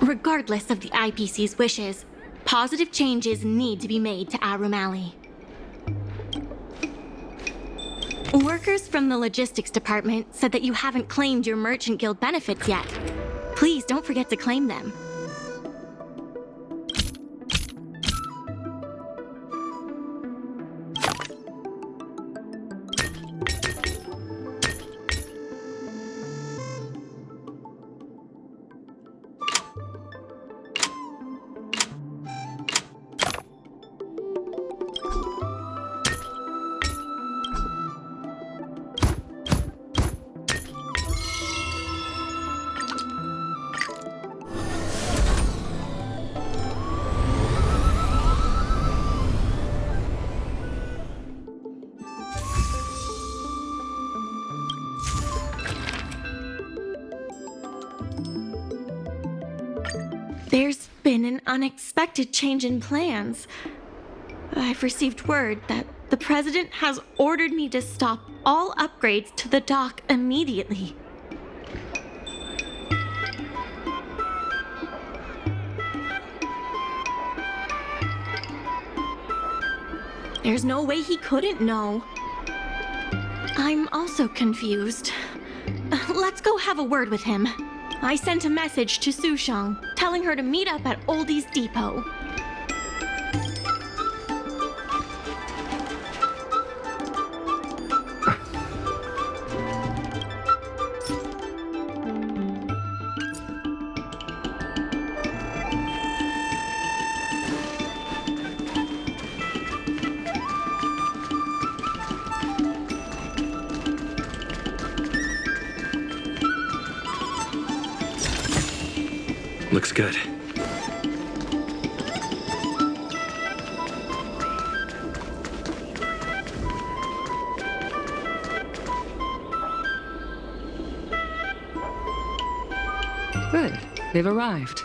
Regardless of the IPC's wishes, positive changes need to be made to Arum Alley. Workers from the logistics department said that you haven't claimed your Merchant Guild benefits yet. Please don't forget to claim them. There's been an unexpected change in plans. I've received word that the President has ordered me to stop all upgrades to the dock immediately. There's no way he couldn't know. I'm also confused. Let's go have a word with him. I sent a message to Sushang, telling her to meet up at Oldie's Depot. Looks good. Good. They've arrived.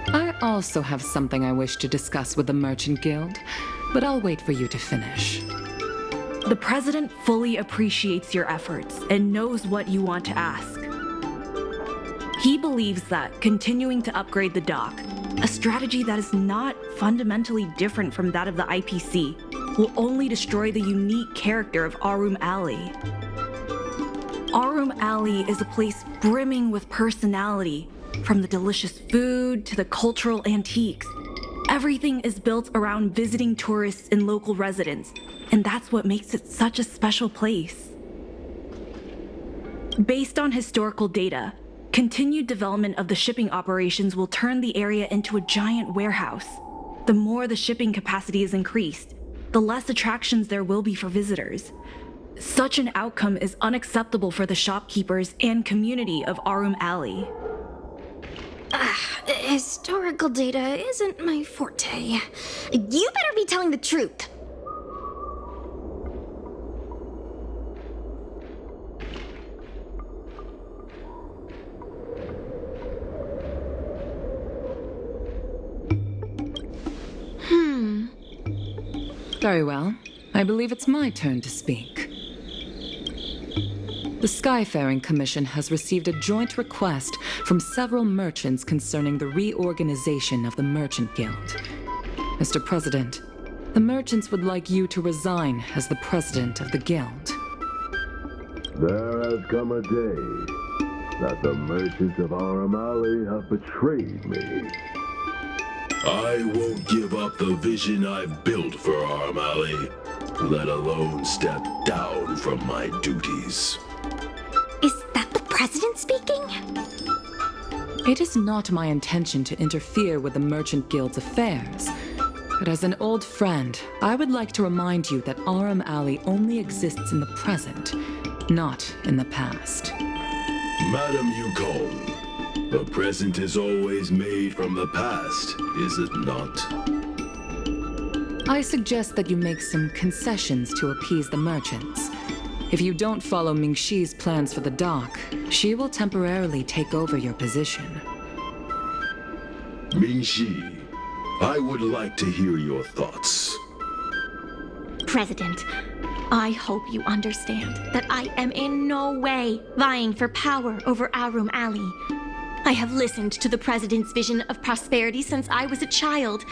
I also have something I wish to discuss with the Merchant Guild, but I'll wait for you to finish. The President fully appreciates your efforts and knows what you want to ask. He believes that continuing to upgrade the dock, a strategy that is not fundamentally different from that of the IPC, will only destroy the unique character of Arum Alley. Arum Alley is a place brimming with personality, from the delicious food to the cultural antiques. Everything is built around visiting tourists and local residents, and that's what makes it such a special place. Based on historical data, continued development of the shipping operations will turn the area into a giant warehouse. The more the shipping capacity is increased, the less attractions there will be for visitors. Such an outcome is unacceptable for the shopkeepers and community of Arum Alley. Historical data isn't my forte. You better be telling the truth. Very well. I believe it's my turn to speak. The Skyfaring Commission has received a joint request from several merchants concerning the reorganization of the Merchant Guild. Mr. President, the merchants would like you to resign as the president of the guild. There has come a day that the merchants of Aramali have betrayed me. I won't give up the vision I've built for Aramali, let alone step down from my duties. Is that the president speaking? It is not my intention to interfere with the Merchant Guild's affairs. But as an old friend, I would like to remind you that Aram Alley only exists in the present, not in the past. Madam Yukong, the present is always made from the past, is it not? I suggest that you make some concessions to appease the merchants. If you don't follow Mingxi's plans for the dock, she will temporarily take over your position. Mingxi, I would like to hear your thoughts. President, I hope you understand that I am in no way vying for power over Arum Alley. I have listened to the president's vision of prosperity since I was a child,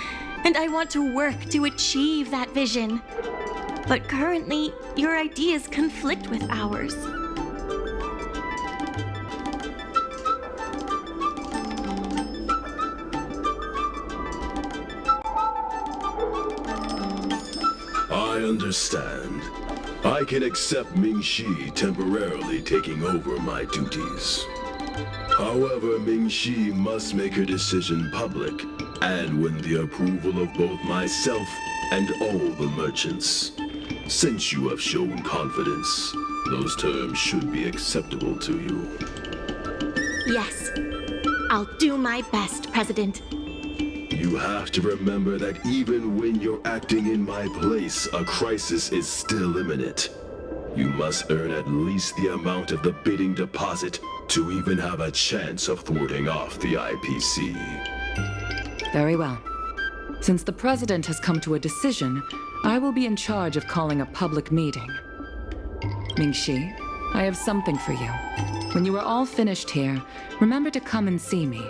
and I want to work to achieve that vision. But currently, your ideas conflict with ours. I understand. I can accept Mingxi temporarily taking over my duties. However, Mingxi must make her decision public and win the approval of both myself and all the merchants. Since you have shown confidence, those terms should be acceptable to you. Yes, I'll do my best, President. You have to remember that even when you're acting in my place, a crisis is still imminent. You must earn at least the amount of the bidding deposit to even have a chance of thwarting off the IPC. Very well. Since the president has come to a decision, I will be in charge of calling a public meeting. Mingxi, I have something for you. When you are all finished here, remember to come and see me.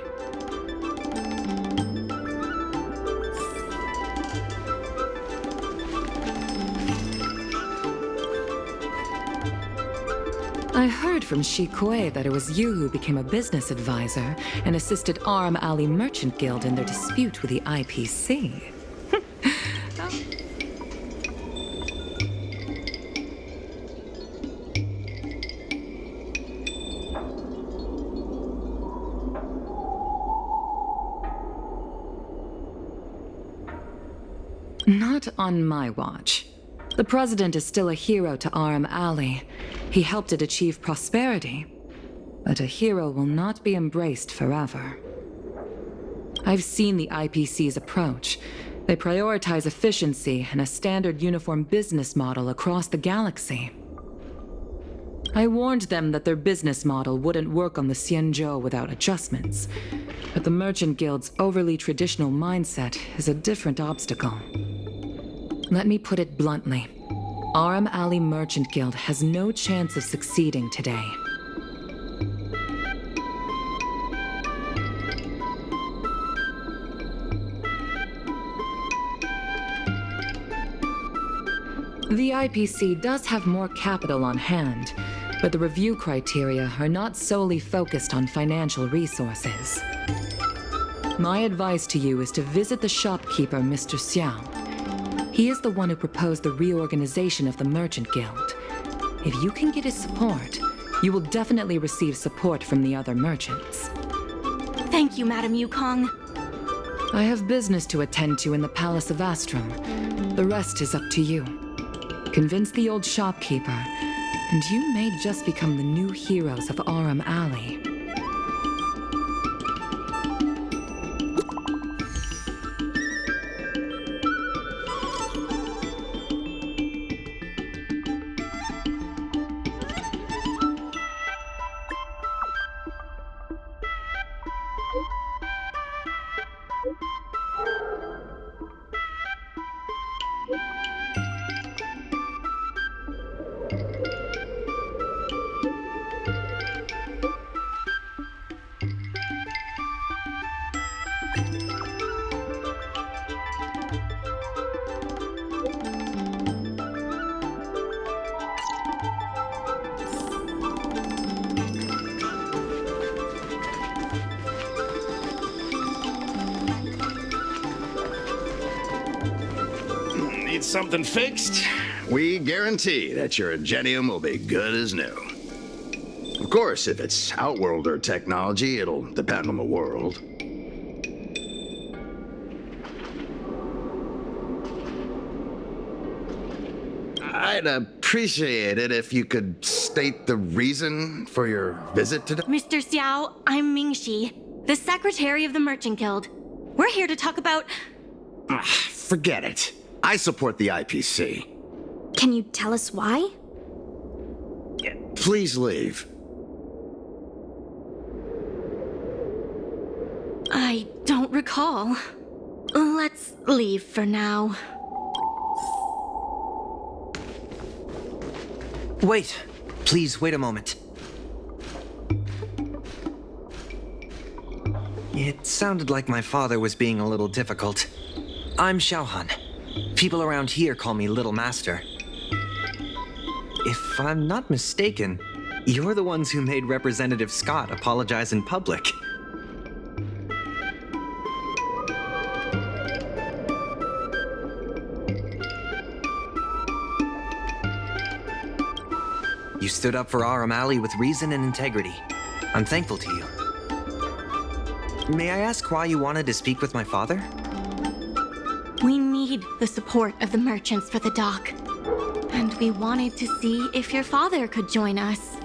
I heard from Shi Kuei that it was you who became a business advisor and assisted Aram Alley Merchant Guild in their dispute with the IPC. Not on my watch. The president is still a hero to Aram Alley. He helped it achieve prosperity. But a hero will not be embraced forever. I've seen the IPC's approach. They prioritize efficiency and a standard uniform business model across the galaxy. I warned them that their business model wouldn't work on the Xianzhou without adjustments. But the Merchant Guild's overly traditional mindset is a different obstacle. Let me put it bluntly. Aram Alley Merchant Guild has no chance of succeeding today. The IPC does have more capital on hand, but the review criteria are not solely focused on financial resources. My advice to you is to visit the shopkeeper, Mr. Xiao. He is the one who proposed the reorganization of the Merchant Guild. If you can get his support, you will definitely receive support from the other merchants. Thank you, Madam Yukong. I have business to attend to in the Palace of Astrum. The rest is up to you. Convince the old shopkeeper, and you may just become the new heroes of Aram Alley. Need something fixed? We guarantee that your ingenium will be good as new. Of course, if it's Outworlder technology, it'll depend on the world. I'd appreciate it if you could state the reason for your visit today. Mr. Xiao, I'm Mingxi, the secretary of the Merchant Guild. We're here to talk about... Forget it. I support the IPC. Can you tell us why? Please leave. I don't recall. Let's leave for now. Wait. Please, wait a moment. It sounded like my father was being a little difficult. I'm Xiaohan. People around here call me Little Master. If I'm not mistaken, you're the ones who made Representative Scott apologize in public. You stood up for our O'Malley with reason and integrity. I'm thankful to you. May I ask why you wanted to speak with my father? We need the support of the merchants for the dock. And we wanted to see if your father could join us.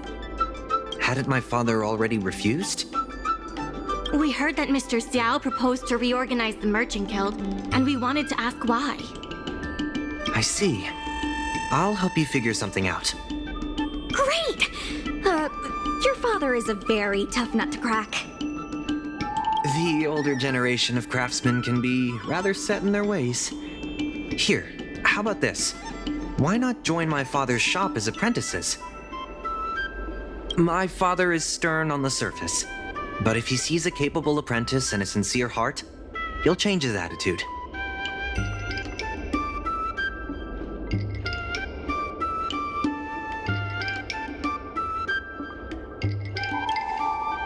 Hadn't my father already refused? We heard that Mr. Xiao proposed to reorganize the Merchant Guild, and we wanted to ask why. I see. I'll help you figure something out. Great! Your father is a very tough nut to crack. The older generation of craftsmen can be rather set in their ways. Here, how about this? Why not join my father's shop as apprentices? My father is stern on the surface, but if he sees a capable apprentice and a sincere heart, he'll change his attitude.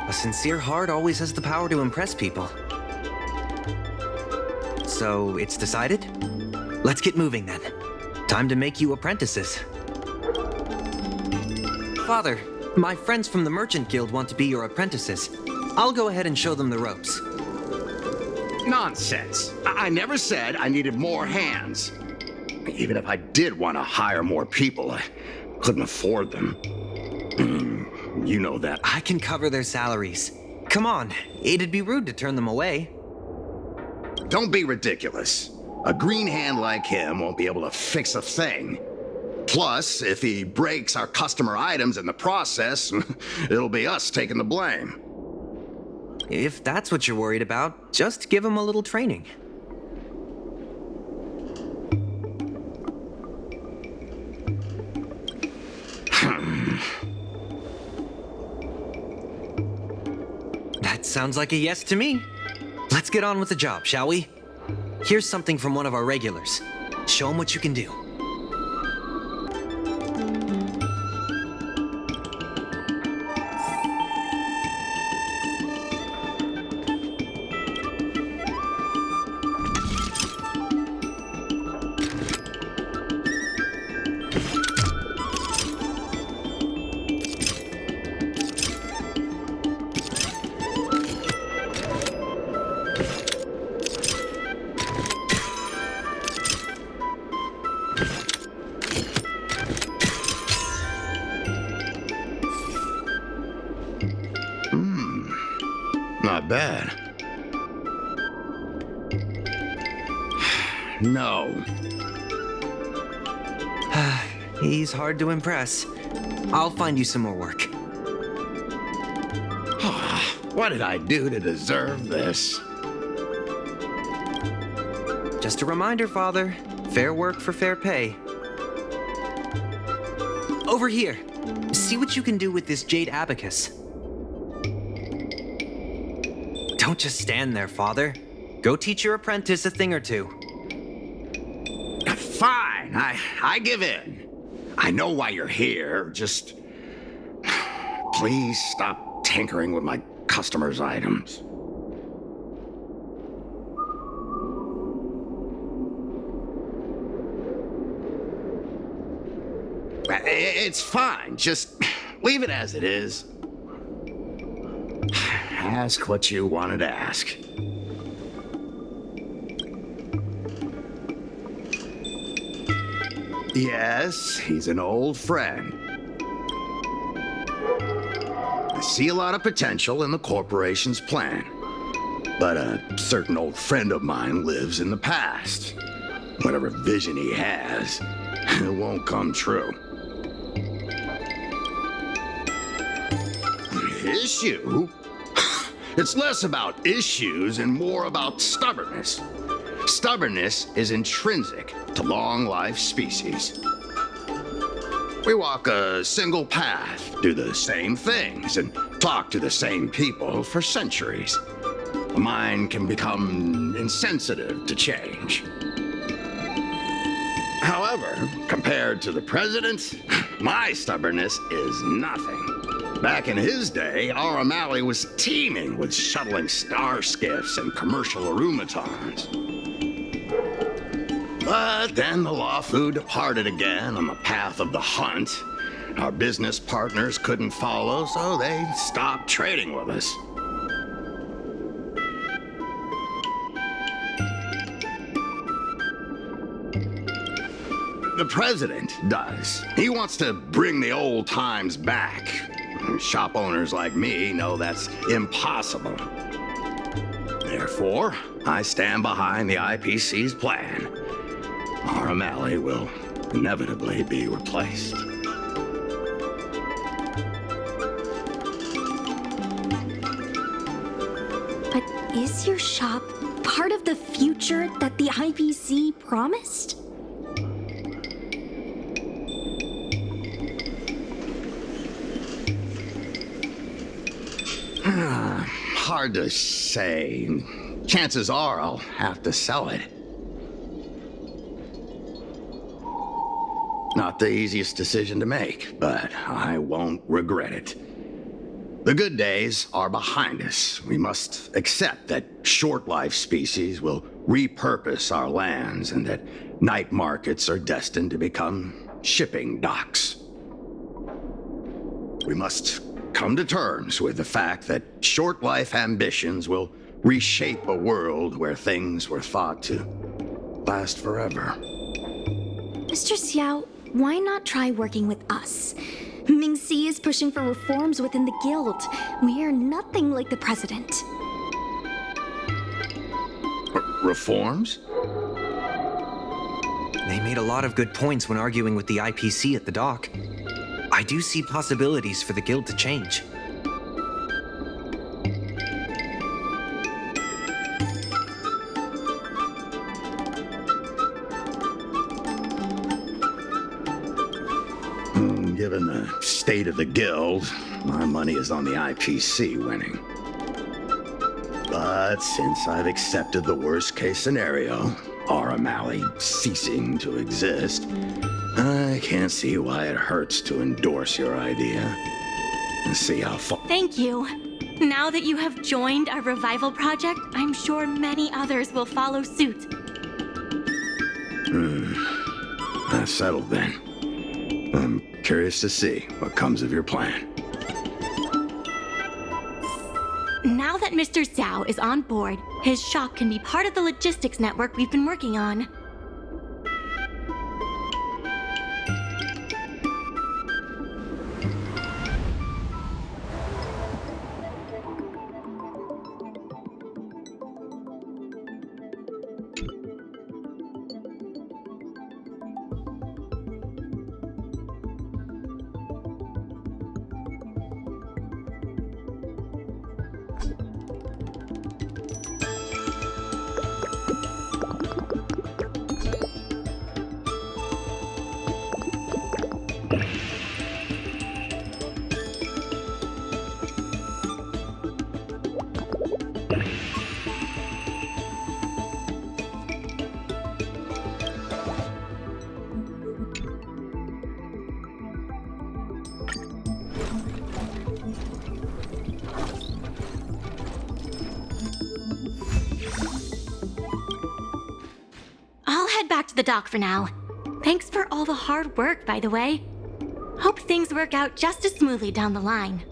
A sincere heart always has the power to impress people. So, it's decided? Let's get moving then. Time to make you apprentices. Father, my friends from the Merchant Guild want to be your apprentices. I'll go ahead and show them the ropes. Nonsense. I never said I needed more hands. Even if I did want to hire more people, I couldn't afford them. You know that. I can cover their salaries. Come on, it'd be rude to turn them away. Don't be ridiculous. A green hand like him won't be able to fix a thing. Plus, if he breaks our customer items in the process, it'll be us taking the blame. If that's what you're worried about, just give him a little training. That sounds like a yes to me. Let's get on with the job, shall we? Here's something from one of our regulars. Show him what you can do. Not bad. No. He's hard to impress. I'll find you some more work. What did I do to deserve this? Just a reminder, Father. Fair work for fair pay. Over here. See what you can do with this jade abacus. Don't just stand there, Father. Go teach your apprentice a thing or two. Fine, I give in. I know why you're here, just... Please stop tinkering with my customers' items. It's fine. Just leave it as it is. Ask what you wanted to ask. Yes, he's an old friend. I see a lot of potential in the corporation's plan. But a certain old friend of mine lives in the past. Whatever vision he has, it won't come true. Issue? It's less about issues and more about stubbornness. Stubbornness is intrinsic to long-life species. We walk a single path, do the same things, and talk to the same people for centuries. The mind can become insensitive to change. However, compared to the president, my stubbornness is nothing. Back in his day, our O'Malley was teeming with shuttling star skiffs and commercial aromatons. But then the Lawfu departed again on the path of the hunt. Our business partners couldn't follow, so they stopped trading with us. The president does. He wants to bring the old times back. Shop owners like me know that's impossible. Therefore, I stand behind the IPC's plan. Our O'Malley will inevitably be replaced. But is your shop part of the future that the IPC promised? Hard to say. Chances are I'll have to sell it. Not the easiest decision to make, but I won't regret it. The good days are behind us. We must accept that short-life species will repurpose our lands and that night markets are destined to become shipping docks. We must come to terms with the fact that short-life ambitions will reshape a world where things were thought to last forever. Mr. Xiao, why not try working with us? Ming-Si is pushing for reforms within the guild. We are nothing like the president. Reforms? They made a lot of good points when arguing with the IPC at the dock. I do see possibilities for the guild to change. Given the state of the guild, my money is on the IPC winning. But since I've accepted the worst-case scenario, our O'Malley ceasing to exist, I can't see why it hurts to endorse your idea and see how far. Thank you. Now that you have joined our revival project, I'm sure many others will follow suit. That's settled then. I'm curious to see what comes of your plan. Now that Mr. Xiao is on board, his shop can be part of the logistics network we've been working on. I'll head back to the dock for now. Thanks for all the hard work, by the way. Hope things work out just as smoothly down the line.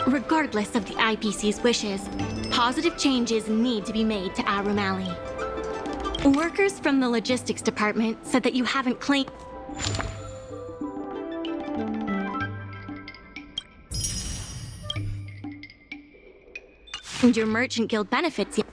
Regardless of the IPC's wishes, positive changes need to be made to Arum Alley. Workers from the logistics department said that you haven't claimed your Merchant Guild benefits yet.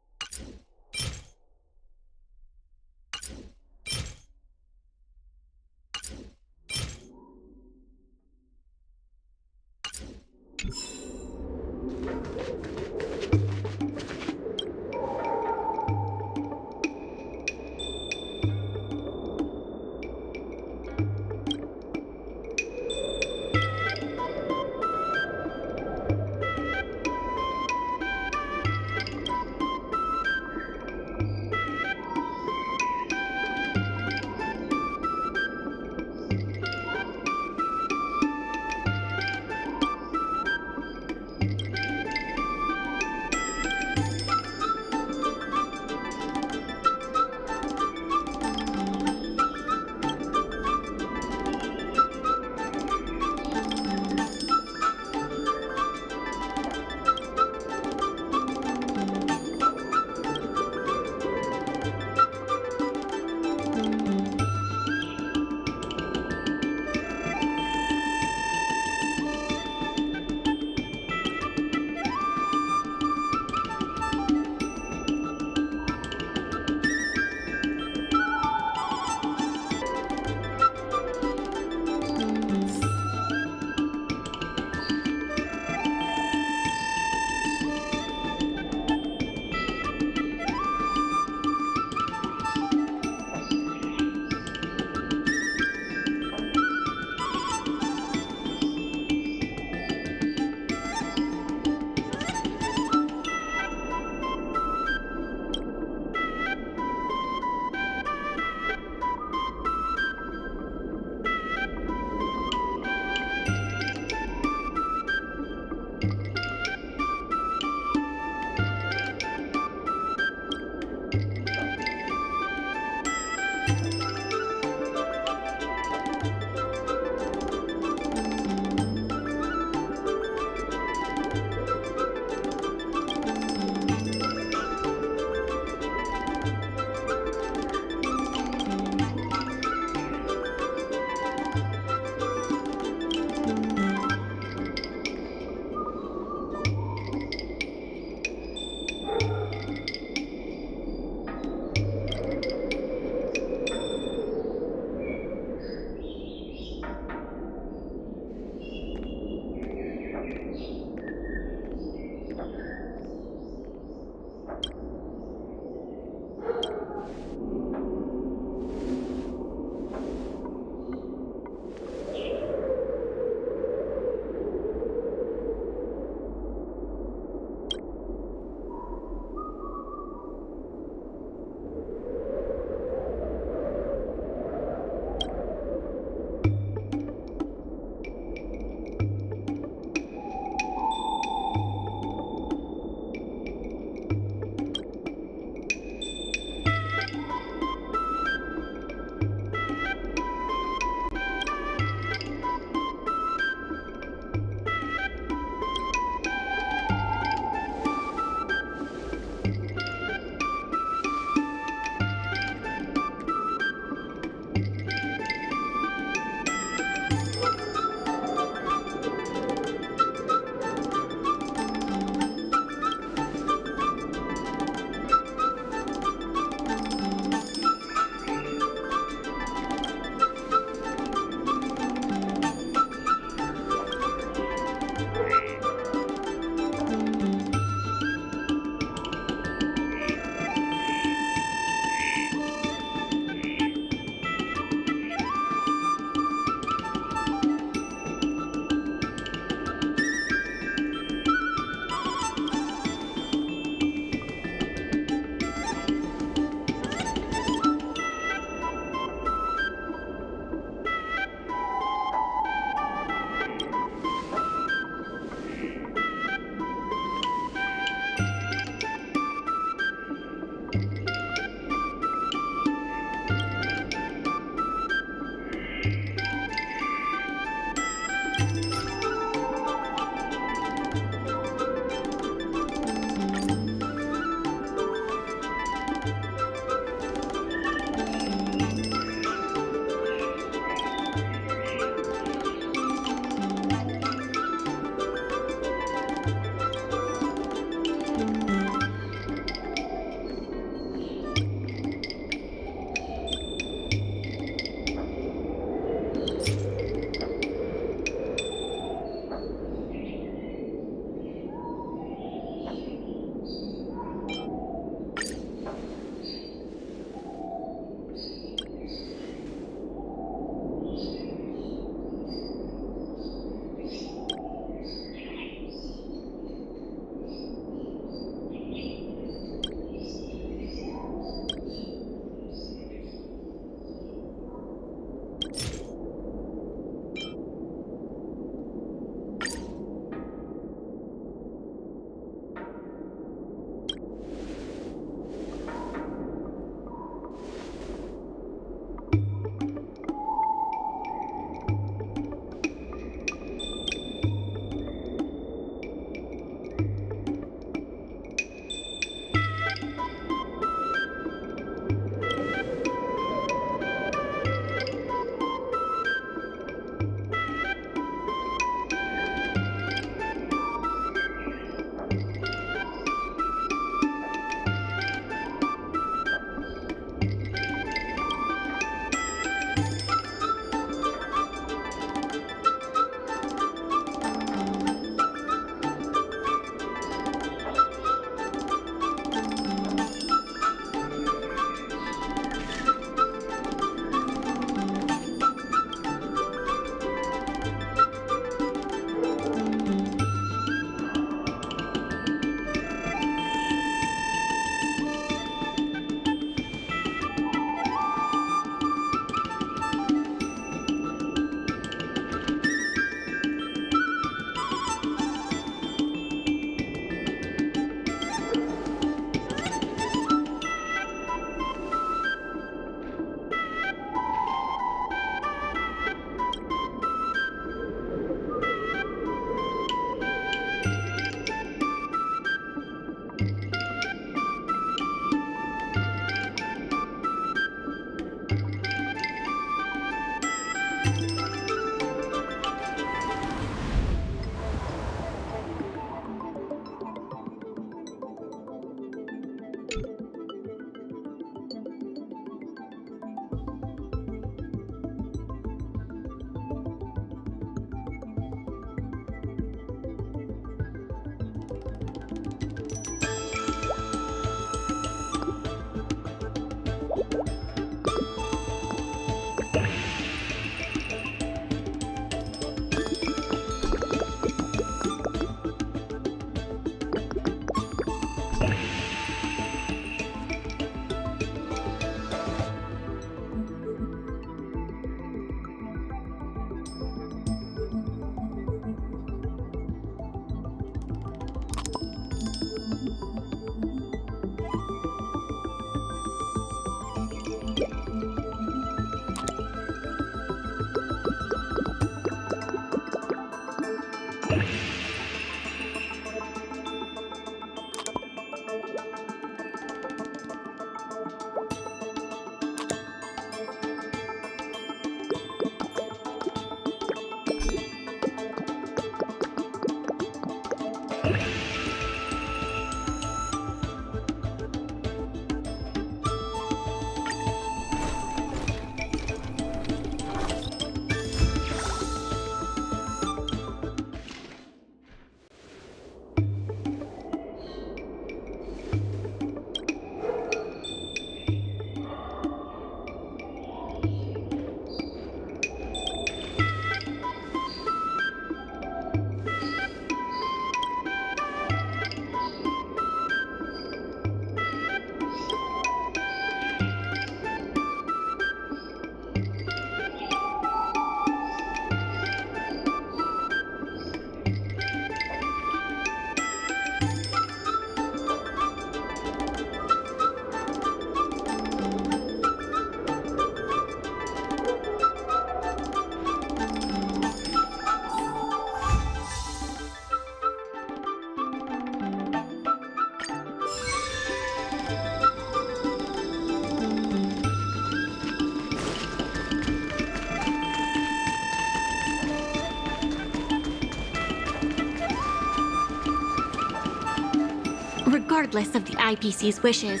regardless of the IPC's wishes.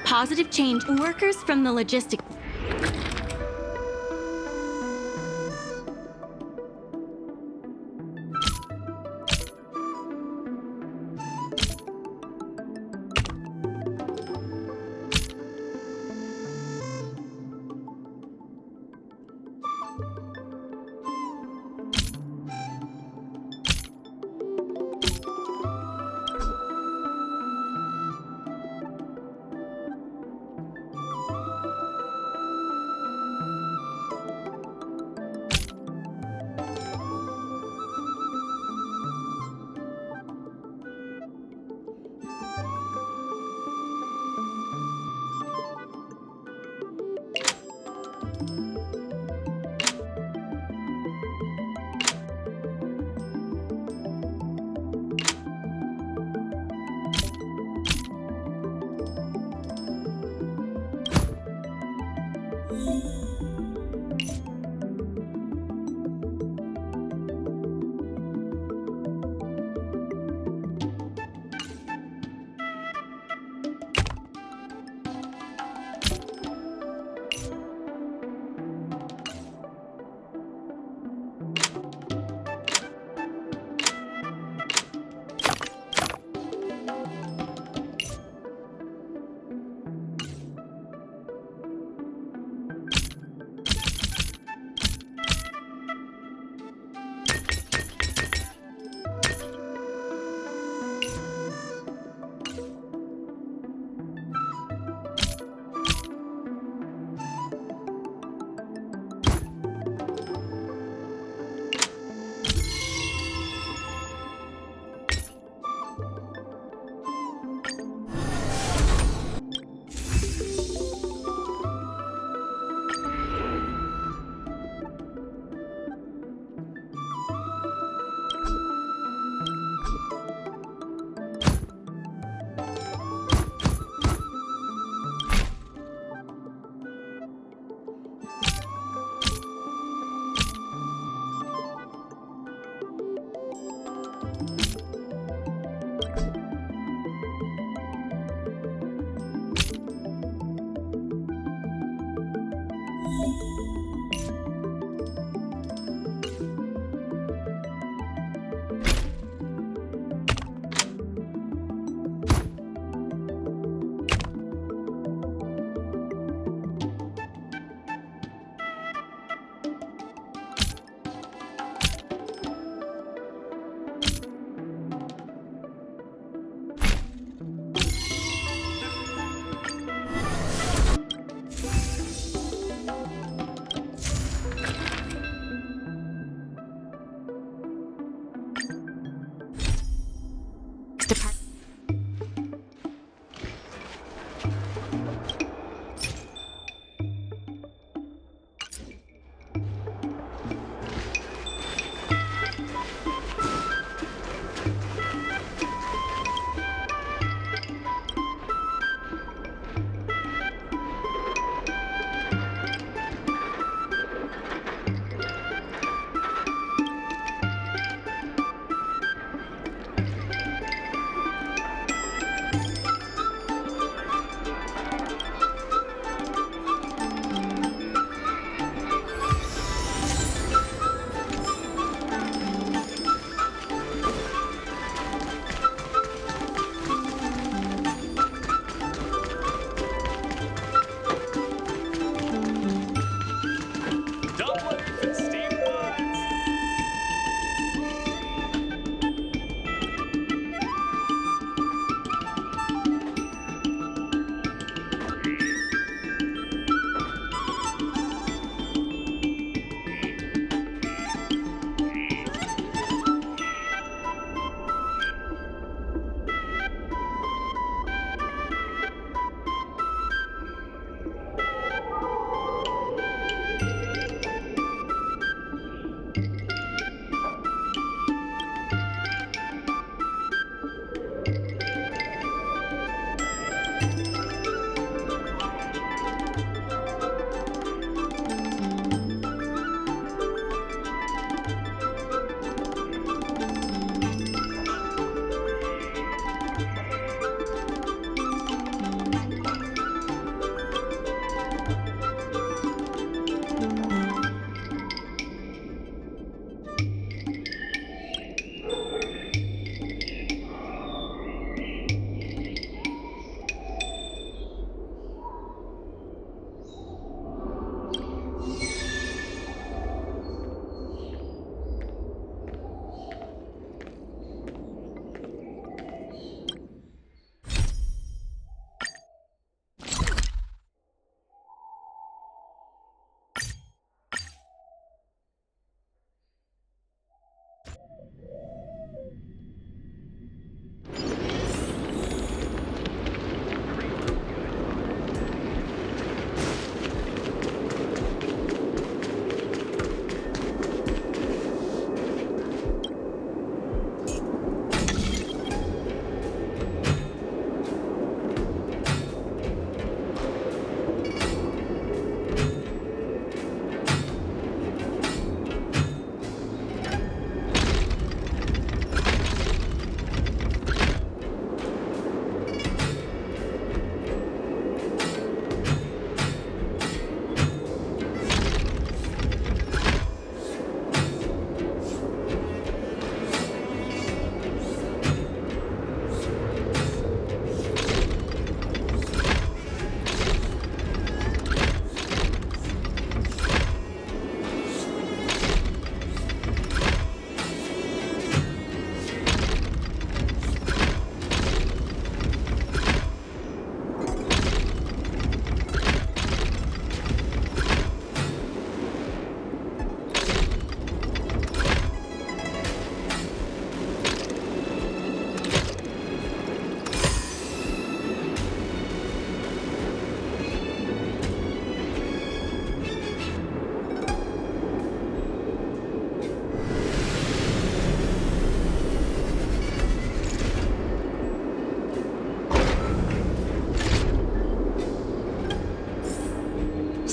Positive change. Workers from the logistic.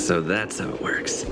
So that's how it works.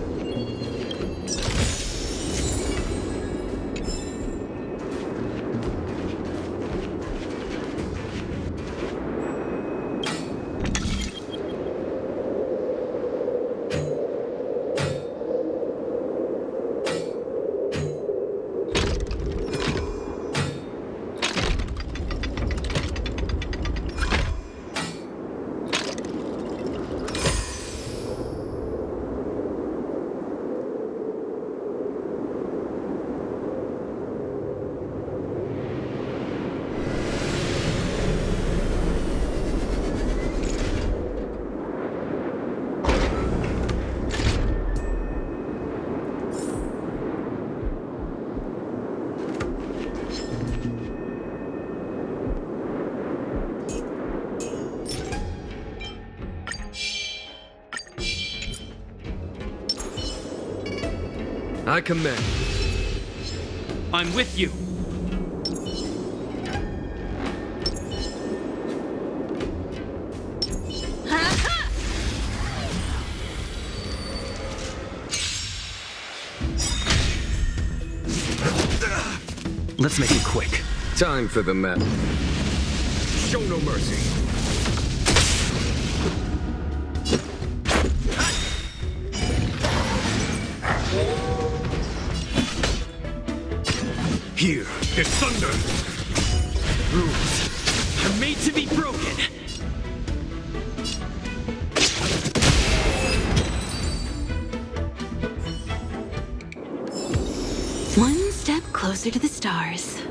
I command. I'm with you. Let's make it quick. Time for the map. Show no mercy. Here is thunder. Rules are made to be broken. One step closer to the stars.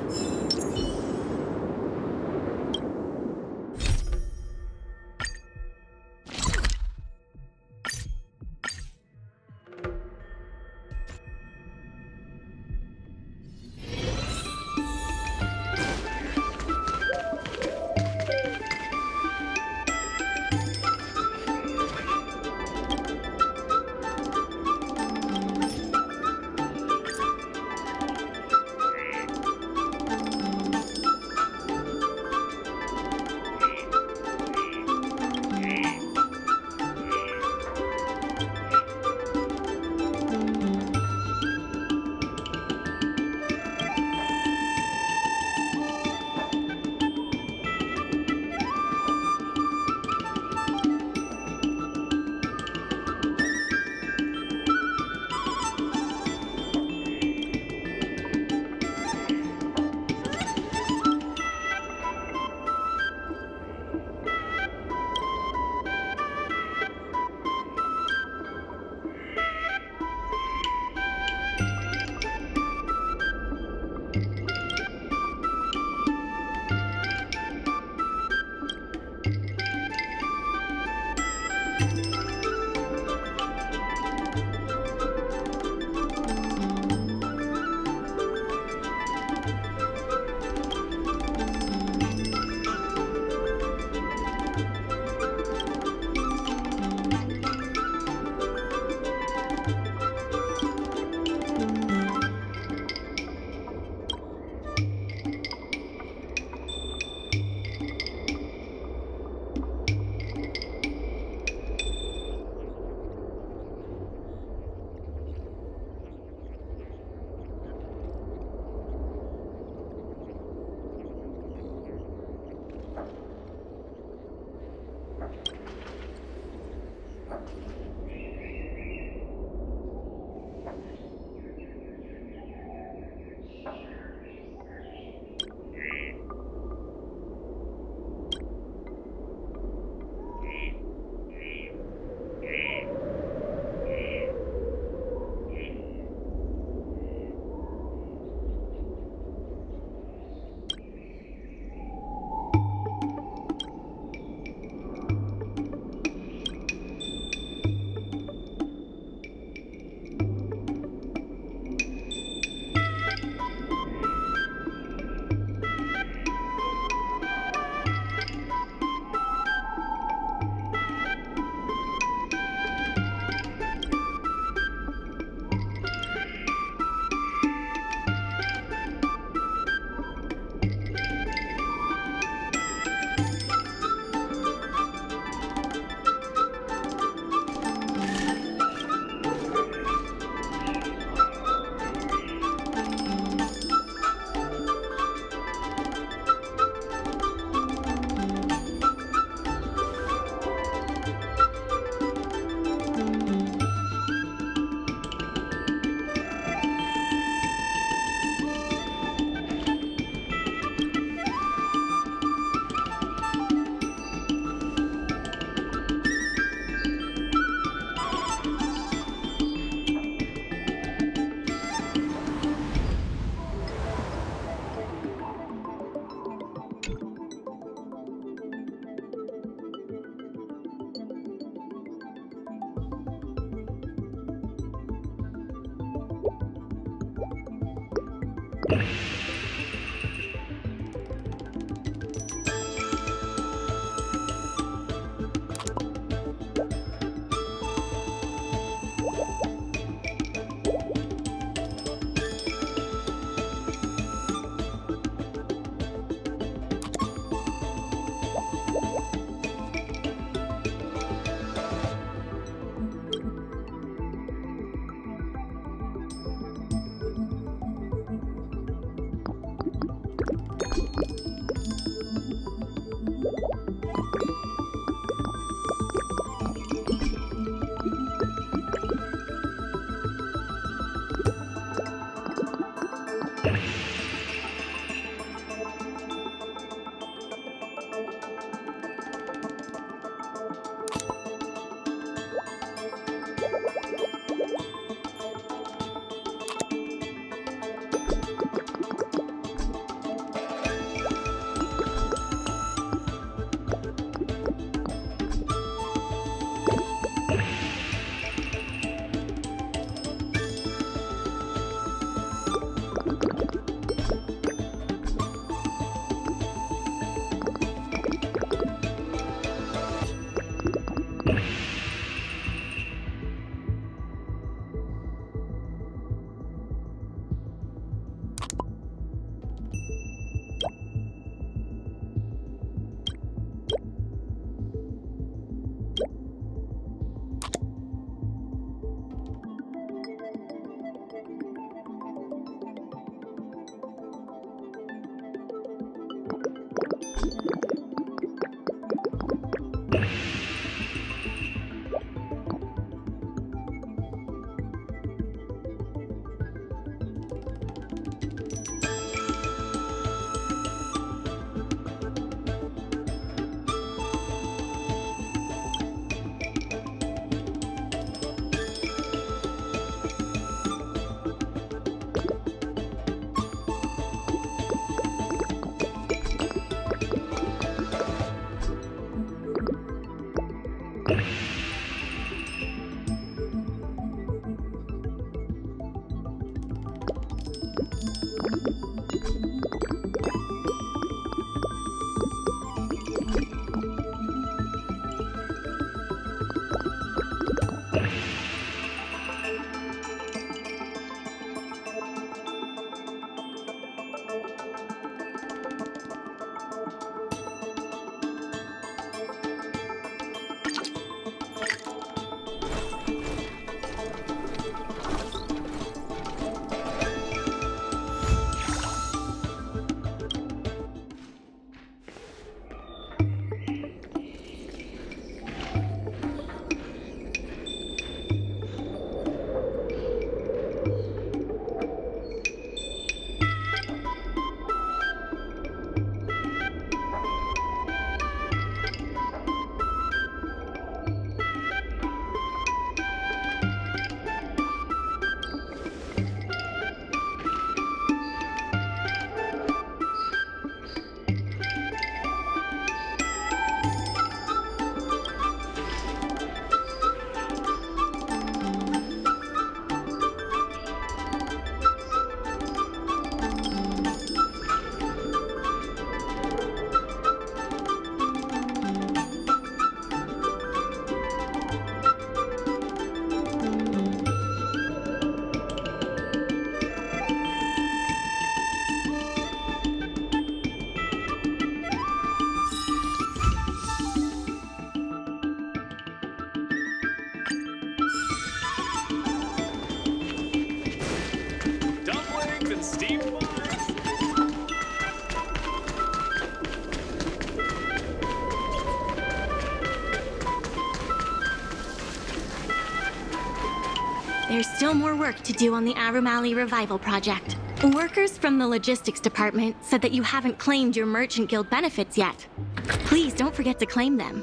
There's still more work to do on the Arumali Revival Project. Workers from the logistics department said that you haven't claimed your Merchant Guild benefits yet. Please don't forget to claim them.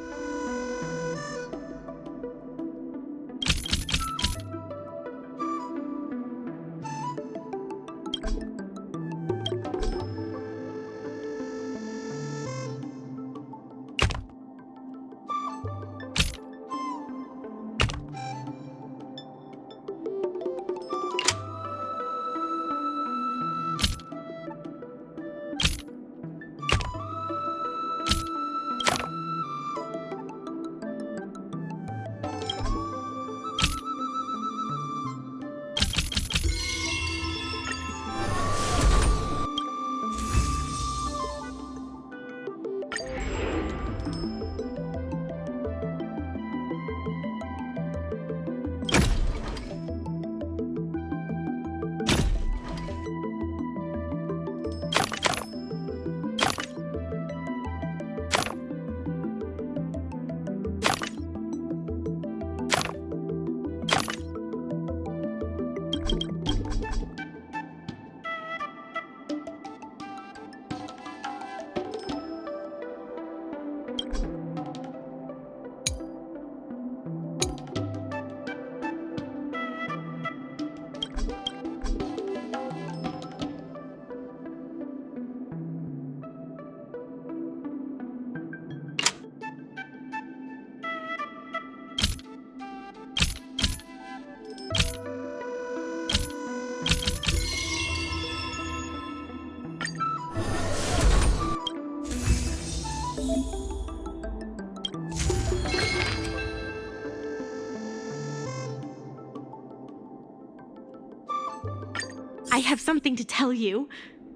I have something to tell you.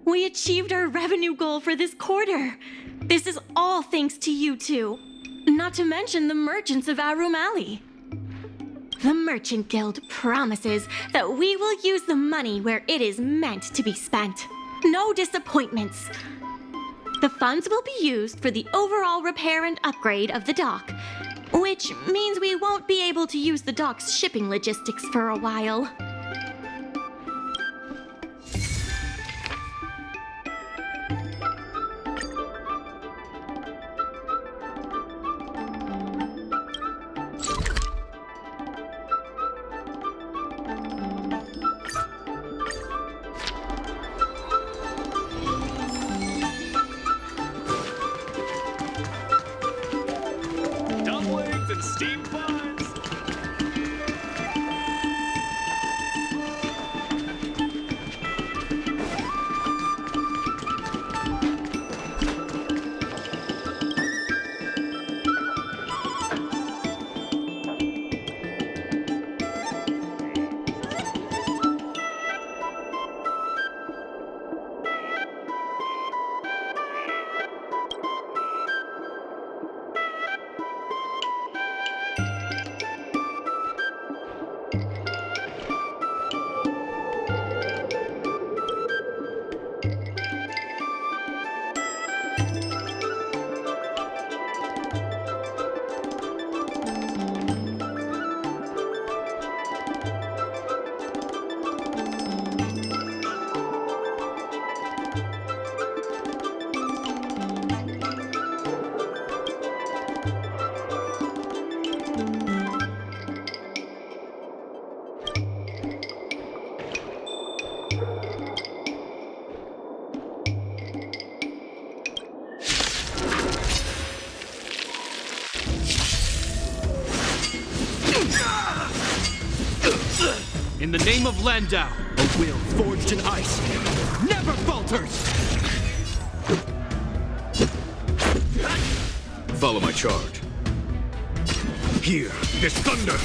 We achieved our revenue goal for this quarter. This is all thanks to you two. Not to mention the merchants of Arum Alley. The Merchant Guild promises that we will use the money where it is meant to be spent. No disappointments. The funds will be used for the overall repair and upgrade of the dock, which means we won't be able to use the dock's shipping logistics for a while. Dumplings and steamed buns. In the name of Landau, a will forged in ice never falters! Follow my charge. Hear this thunder!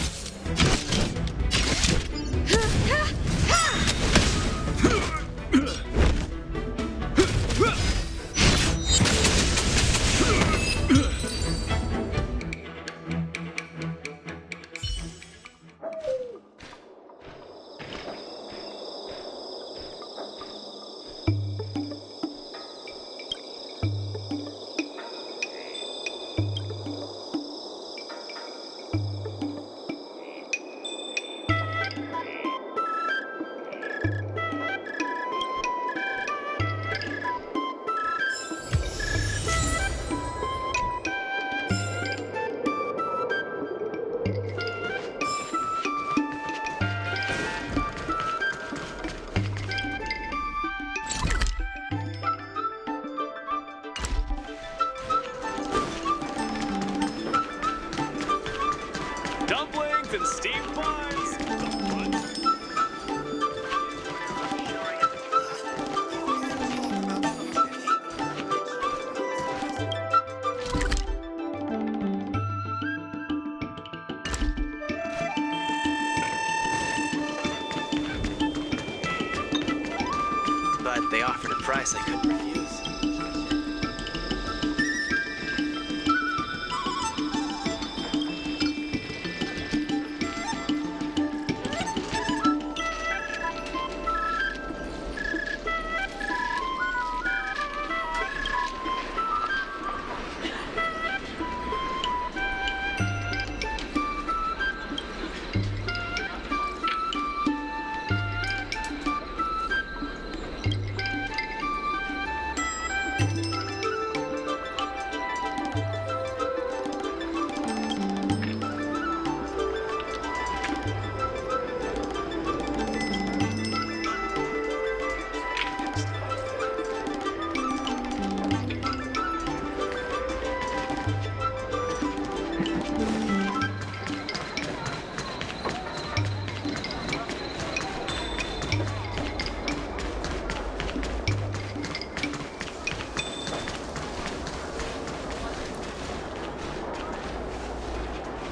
Dumplings and steamed buns. But they offered a price I couldn't refuse.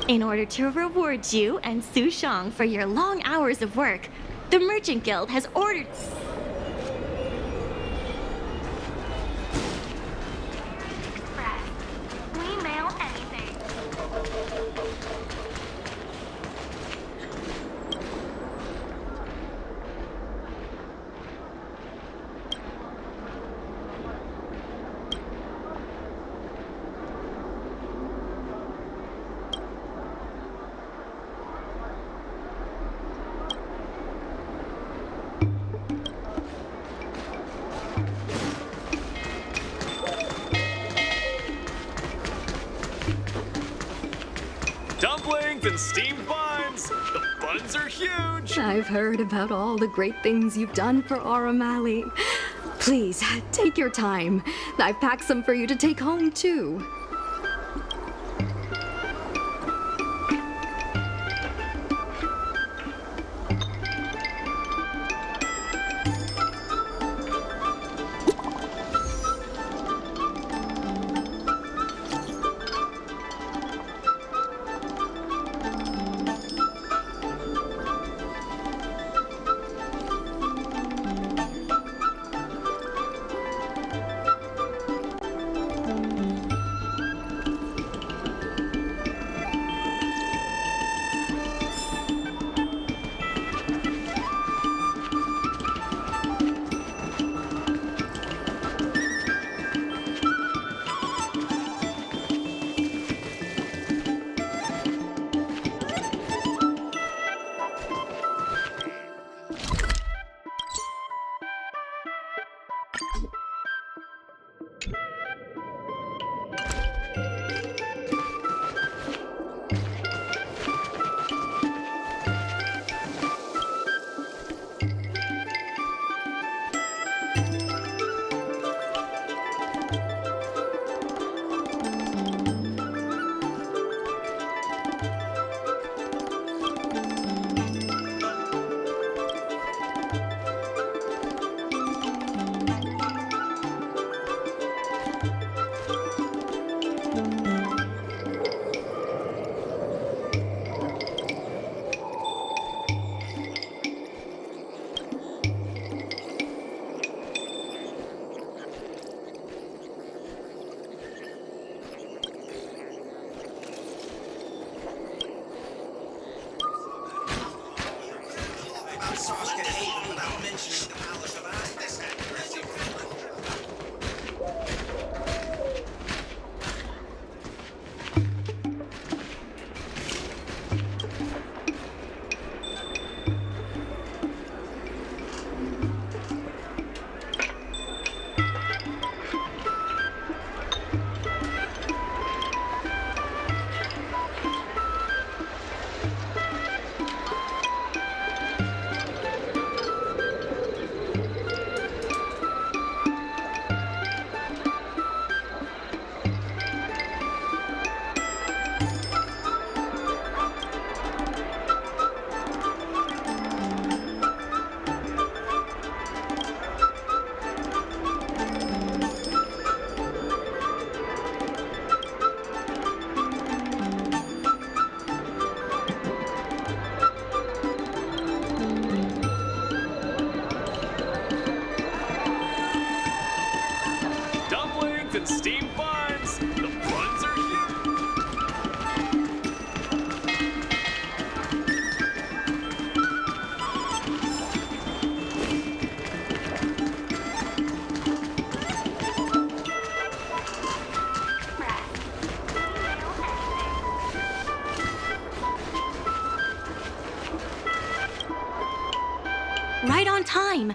In order to reward you and Su Shang for your long hours of work, the Merchant Guild has ordered... and steamed buns! The buns are huge! I've heard about all the great things you've done for Auramali. Please, take your time. I've packed some for you to take home, too. And steamed buns! The buns are huge! Right on time.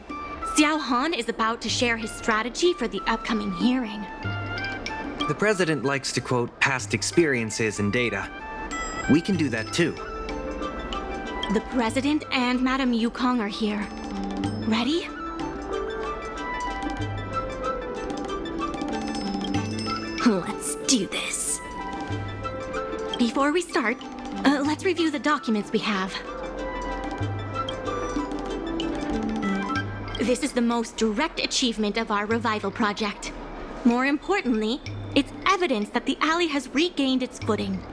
Xiao Han is about to share his strategy for the upcoming hearing. The president likes to quote past experiences and data. We can do that too. The president and Madame Yukong are here. Ready? Let's do this. Before we start, let's review the documents we have. This is the most direct achievement of our revival project. More importantly, it's evidence that the alley has regained its footing.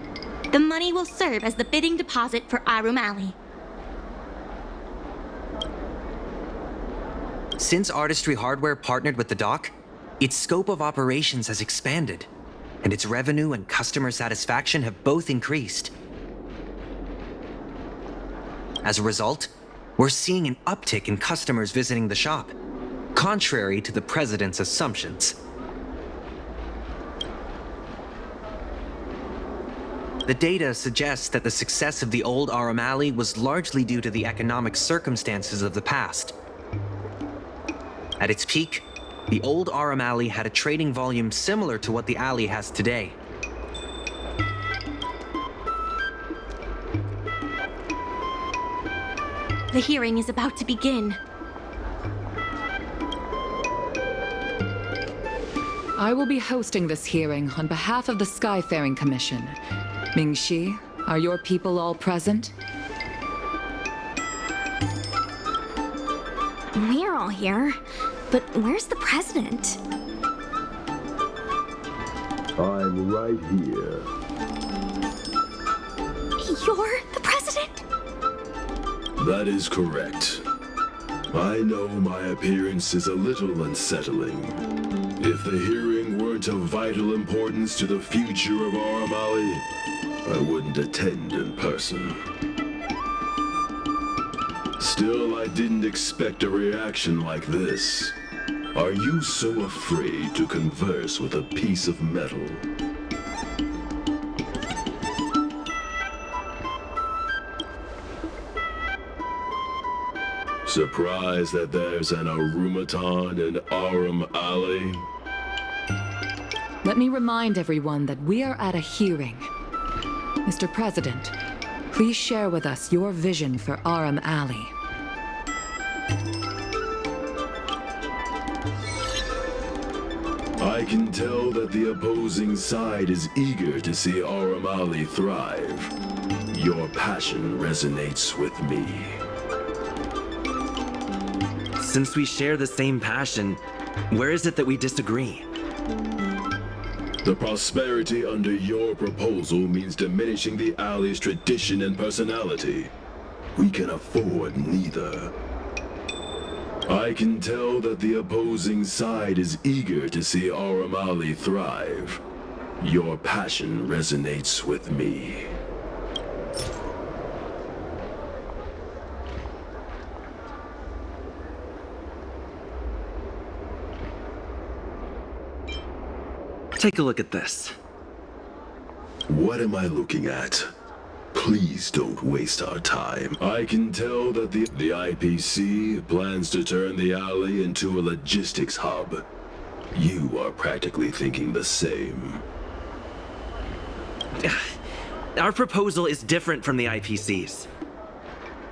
The money will serve as the bidding deposit for Arum Alley. Since Artistry Hardware partnered with the dock, its scope of operations has expanded, and its revenue and customer satisfaction have both increased. As a result, we're seeing an uptick in customers visiting the shop, contrary to the president's assumptions. The data suggests that the success of the old Arum Alley was largely due to the economic circumstances of the past. At its peak, the old Arum Alley had a trading volume similar to what the alley has today. The hearing is about to begin. I will be hosting this hearing on behalf of the Skyfaring Commission. Ming-Shi, are your people all present? We're all here, but where's the president? I'm right here. You're the president? That is correct. I know my appearance is a little unsettling. If the hearing weren't of vital importance to the future of Aramali, I wouldn't attend in person. Still, I didn't expect a reaction like this. Are you so afraid to converse with a piece of metal? Surprised that there's an Arumaton in Aram Alley? Let me remind everyone that we are at a hearing. Mr. President, please share with us your vision for Aram Alley. I can tell that the opposing side is eager to see Aram Alley thrive. Your passion resonates with me. Since we share the same passion, where is it that we disagree? The prosperity under your proposal means diminishing the alley's tradition and personality. We can afford neither. I can tell that the opposing side is eager to see Aram Alley thrive. Your passion resonates with me. Take a look at this. What am I looking at? Please don't waste our time. I can tell that the IPC plans to turn the alley into a logistics hub. You are practically thinking the same. Our proposal is different from the IPC's.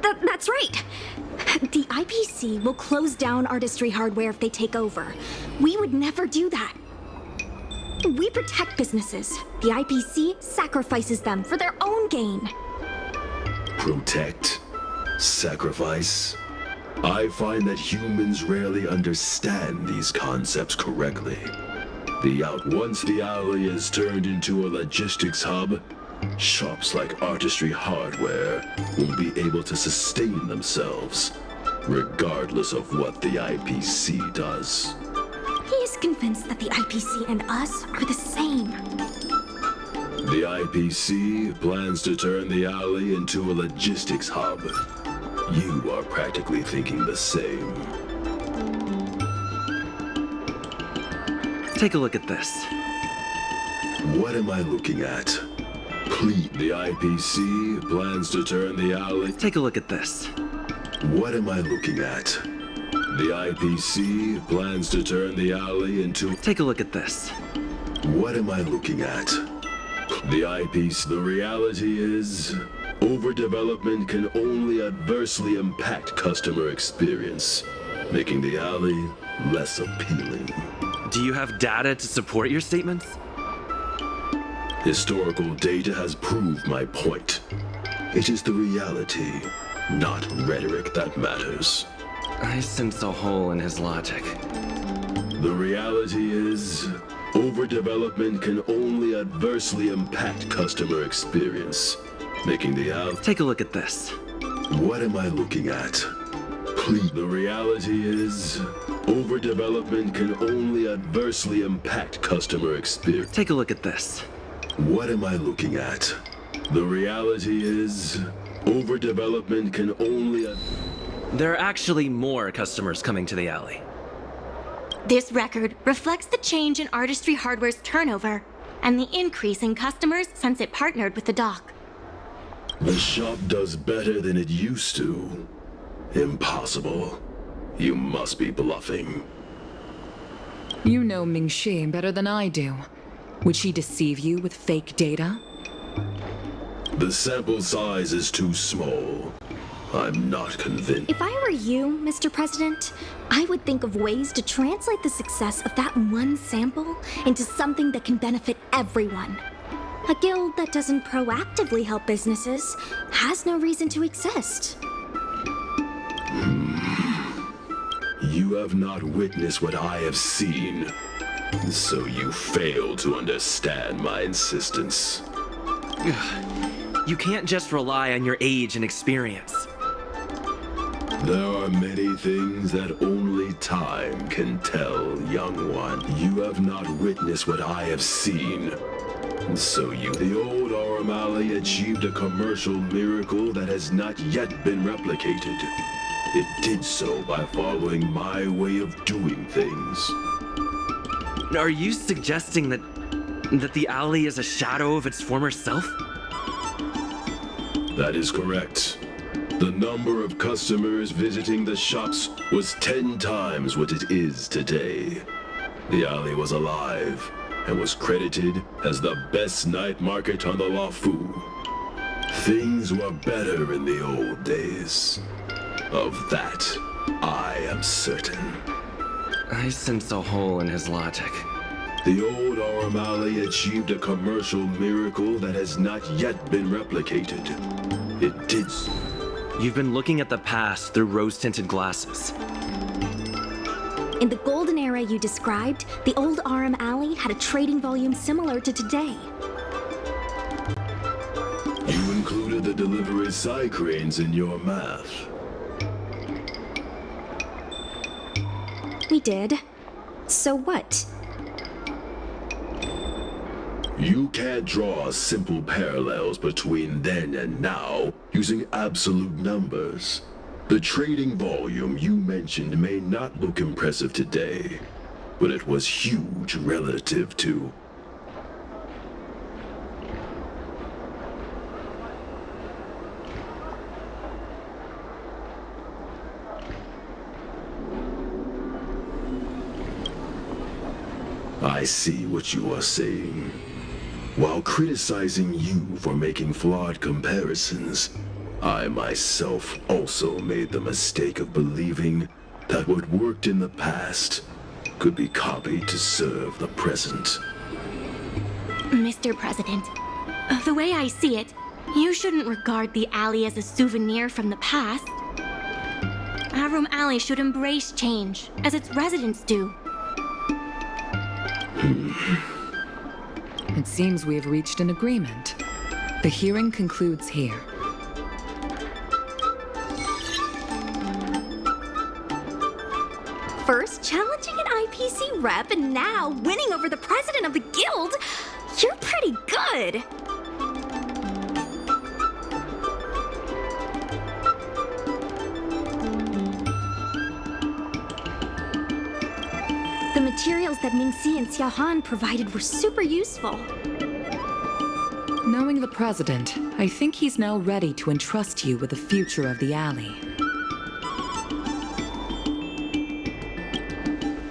That's right. The IPC will close down Artistry Hardware if they take over. We would never do that. We protect businesses. The IPC sacrifices them for their own gain. Protect? Sacrifice? I find that humans rarely understand these concepts correctly. Once the alley is turned into a logistics hub, shops like Artistry Hardware won't be able to sustain themselves, regardless of what the IPC does. He is convinced that the IPC and us are the same. The IPC plans to turn the alley into a logistics hub. You are practically thinking the same. Take a look at this. What am I looking at? Please, the IPC plans to turn the alley. Take a look at this. What am I looking at? The IPC plans to turn the alley into... Take a look at this. What am I looking at? The IPC... The reality is, overdevelopment can only adversely impact customer experience, making the alley less appealing. Do you have data to support your statements? Historical data has proved my point. It is the reality, not rhetoric, that matters. I sense a hole in his logic. The reality is, overdevelopment can only adversely impact customer experience, making the alley... Take a look at this. What am I looking at? Please. The reality is, overdevelopment can only adversely impact customer experience. Take a look at this. What am I looking at? The reality is, overdevelopment can only... There are actually more customers coming to the alley. This record reflects the change in Artistry Hardware's turnover and the increase in customers since it partnered with the dock. The shop does better than it used to. Impossible. You must be bluffing. You know Ming-Shi better than I do. Would she deceive you with fake data? The sample size is too small. I'm not convinced. If I were you, Mr. President, I would think of ways to translate the success of that one sample into something that can benefit everyone. A guild that doesn't proactively help businesses has no reason to exist. You have not witnessed what I have seen, so you fail to understand my insistence. You can't just rely on your age and experience. There are many things that only time can tell, young one. You have not witnessed what I have seen. So the old O'Malley achieved a commercial miracle that has not yet been replicated. It did so by following my way of doing things. Are you suggesting that the alley is a shadow of its former self? That is correct. The number of customers visiting the shops was 10 times what it is today. The alley was alive and was credited as the best night market on the Lafu. Things were better in the old days. Of that, I am certain. I sense a hole in his logic. The old O'Malley achieved a commercial miracle that has not yet been replicated. It did so. You've been looking at the past through rose-tinted glasses. In the golden era you described, the old RM Alley had a trading volume similar to today. You included the delivery side cranes in your math. We did. So what? You can't draw simple parallels between then and now using absolute numbers. The trading volume you mentioned may not look impressive today, but it was huge relative to... I see what you are saying. While criticizing you for making flawed comparisons, I myself also made the mistake of believing that what worked in the past could be copied to serve the present. Mr. President, the way I see it, you shouldn't regard the alley as a souvenir from the past. Arum Alley should embrace change, as its residents do. It seems we have reached an agreement. The hearing concludes here. First challenging an IPC rep and now winning over the president of the guild? You're pretty good! The materials that Mingxi and Xiaohan provided were super useful. Knowing the president, I think he's now ready to entrust you with the future of the alley.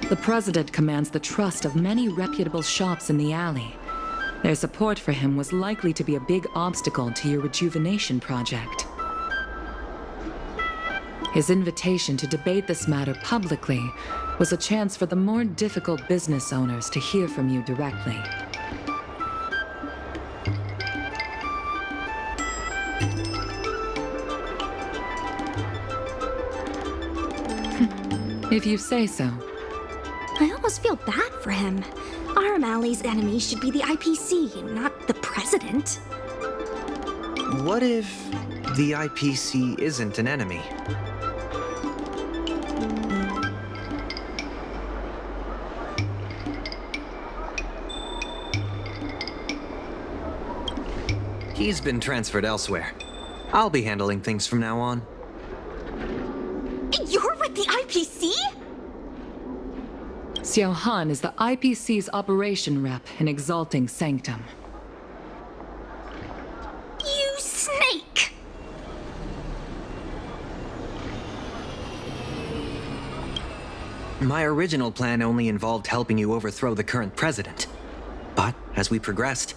The president commands the trust of many reputable shops in the alley. Their support for him was likely to be a big obstacle to your rejuvenation project. His invitation to debate this matter publicly was a chance for the more difficult business owners to hear from you directly. If you say so. I almost feel bad for him. RM Alley's enemy should be the IPC, not the president. What if the IPC isn't an enemy? He's been transferred elsewhere. I'll be handling things from now on. You're with the IPC? Xiaohan is the IPC's operation rep in Exalting Sanctum. You snake! My original plan only involved helping you overthrow the current president. But as we progressed,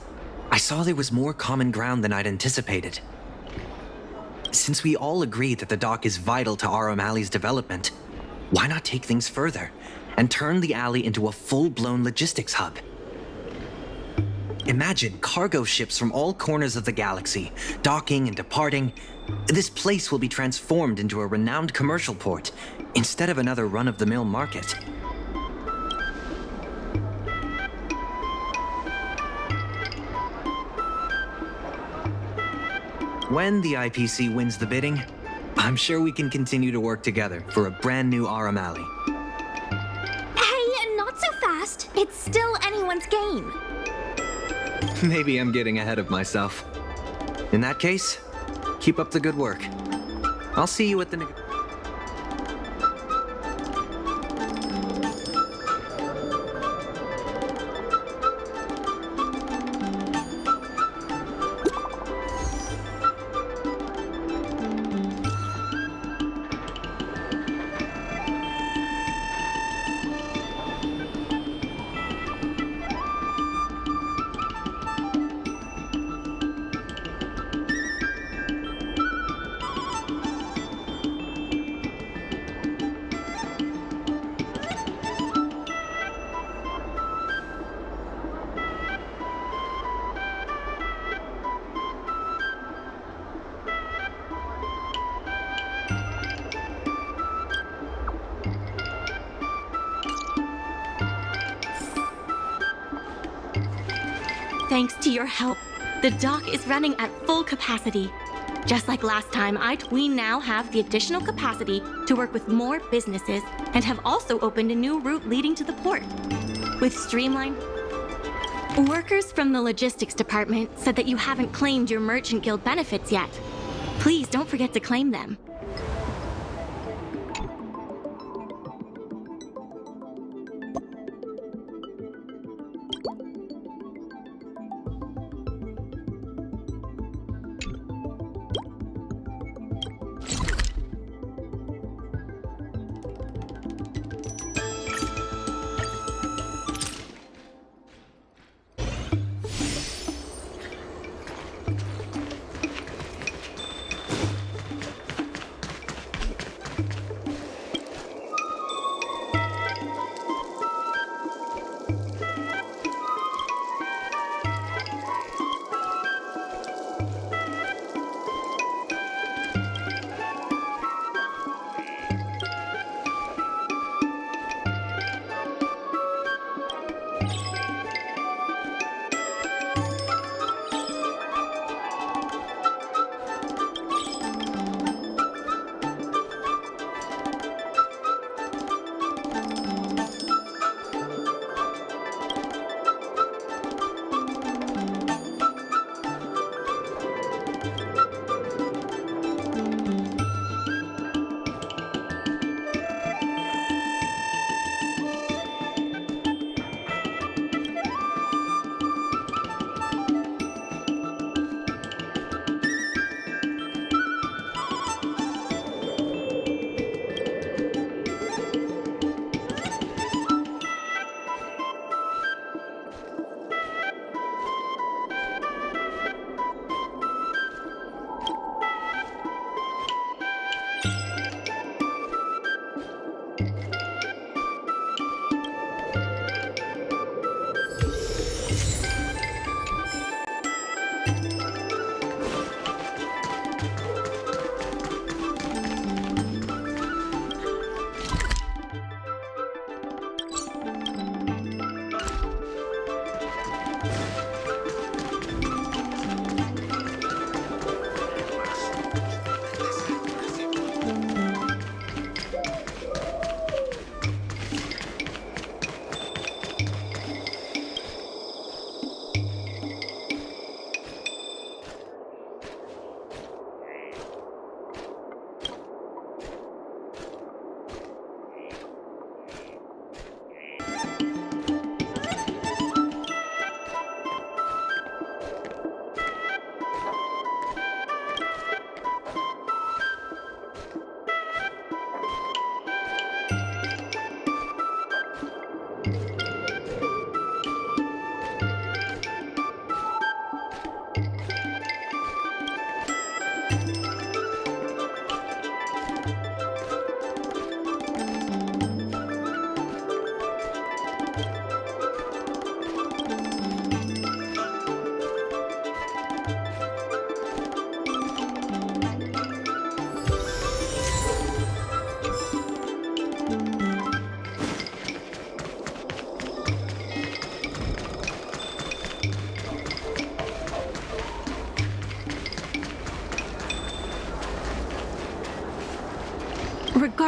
I saw there was more common ground than I'd anticipated. Since we all agree that the dock is vital to our O'Malley's development, why not take things further and turn the alley into a full-blown logistics hub? Imagine cargo ships from all corners of the galaxy, docking and departing. This place will be transformed into a renowned commercial port, instead of another run-of-the-mill market. When the IPC wins the bidding, I'm sure we can continue to work together for a brand new O'Malley. Hey, not so fast. It's still anyone's game. Maybe I'm getting ahead of myself. In that case, keep up the good work. I'll see you at the... Thanks to your help, the dock is running at full capacity. Just like last time, we now have the additional capacity to work with more businesses and have also opened a new route leading to the port. With streamlined... Workers from the logistics department said that you haven't claimed your Merchant Guild benefits yet. Please don't forget to claim them.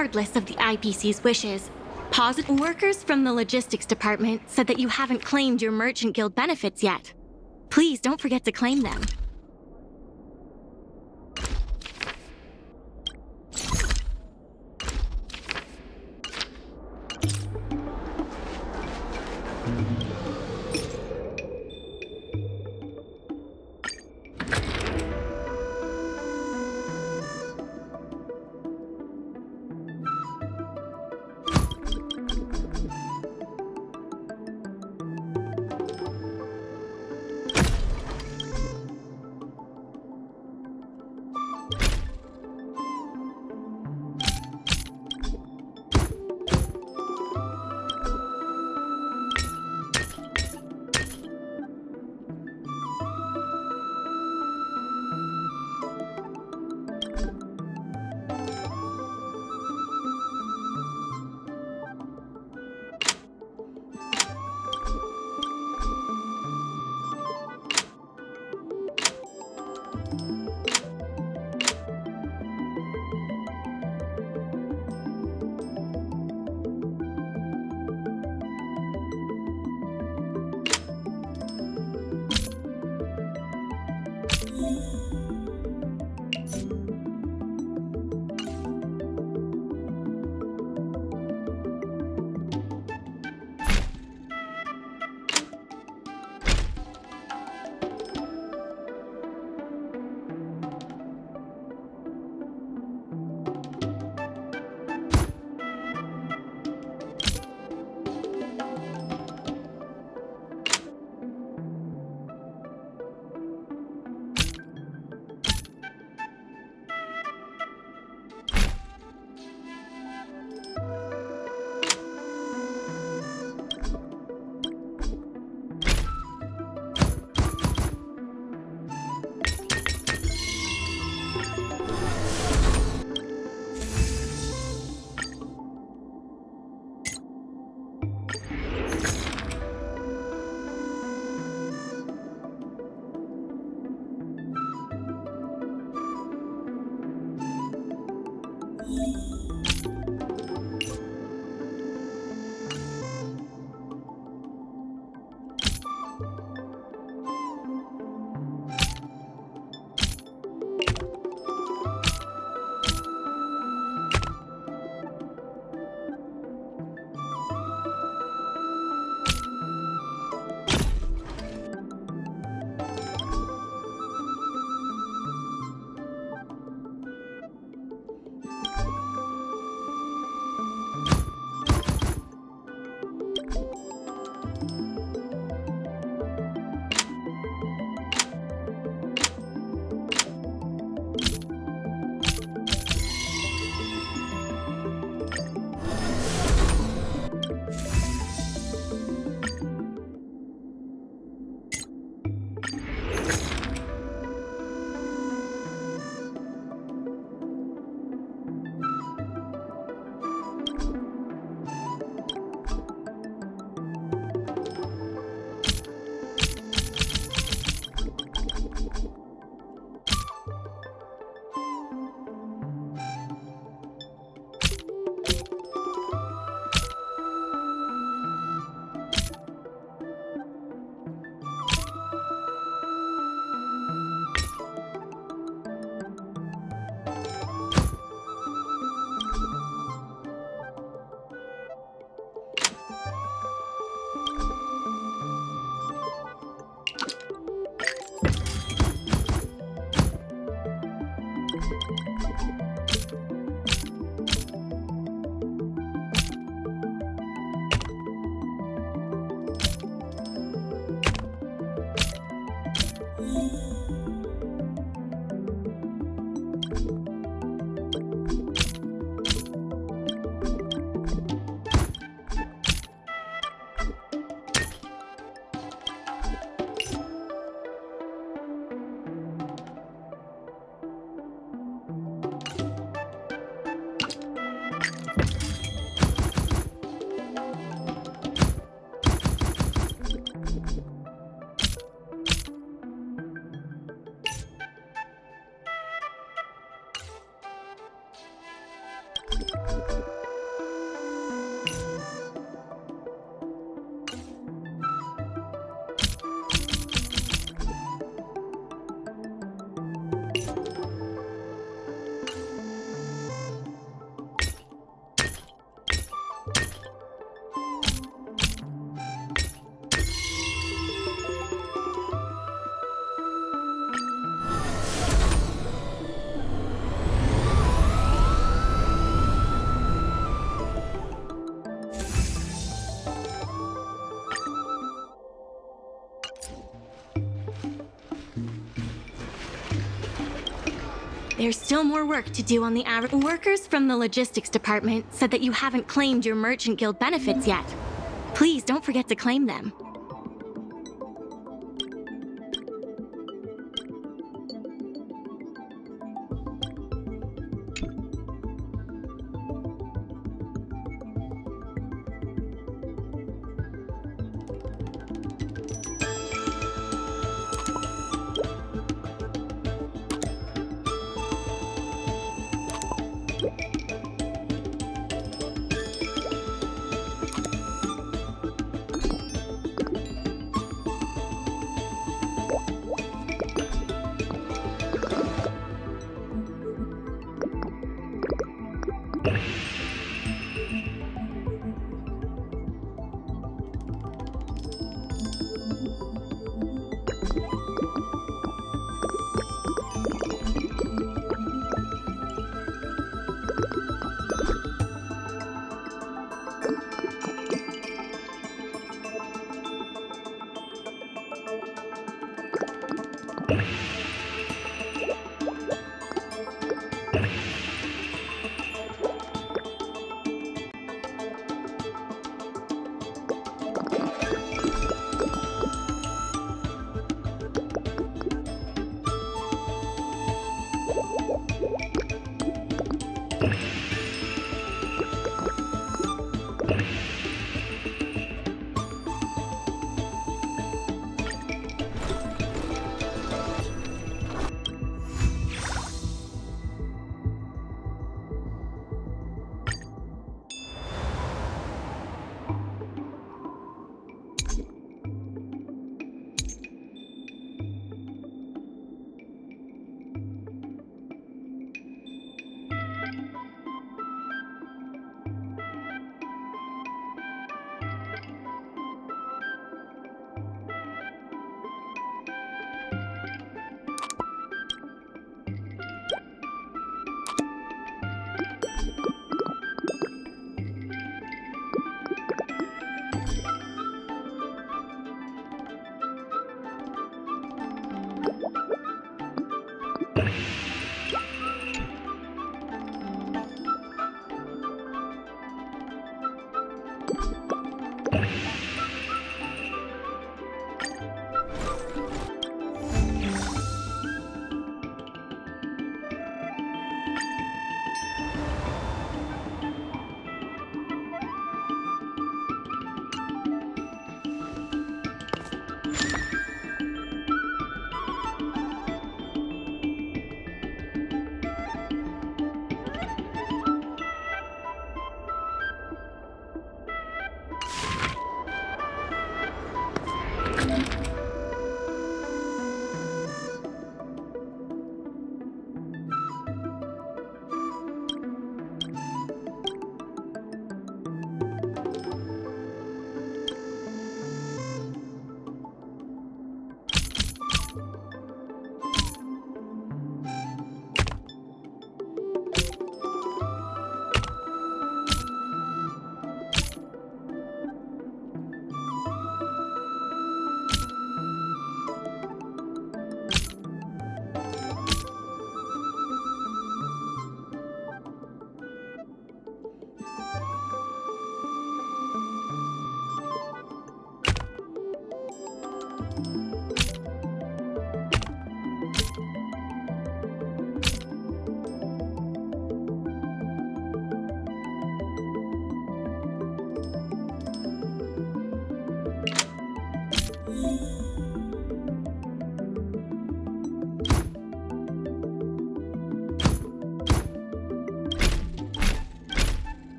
regardless of the IPC's wishes. Workers from the logistics department said that you haven't claimed your Merchant Guild benefits yet. Please don't forget to claim them. There's still more work to do on the average. Workers from the logistics department said that you haven't claimed your Merchant Guild benefits yet. Please don't forget to claim them.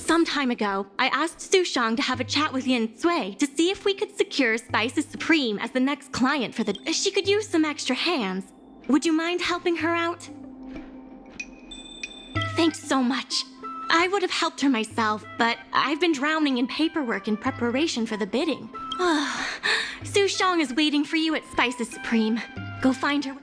Some time ago, I asked Sushang to have a chat with Yin Sui to see if we could secure Spices Supreme as the next client for the... She could use some extra hands. Would you mind helping her out? Thanks so much. I would have helped her myself, but I've been drowning in paperwork in preparation for the bidding. Sushang is waiting for you at Spices Supreme. Go find her...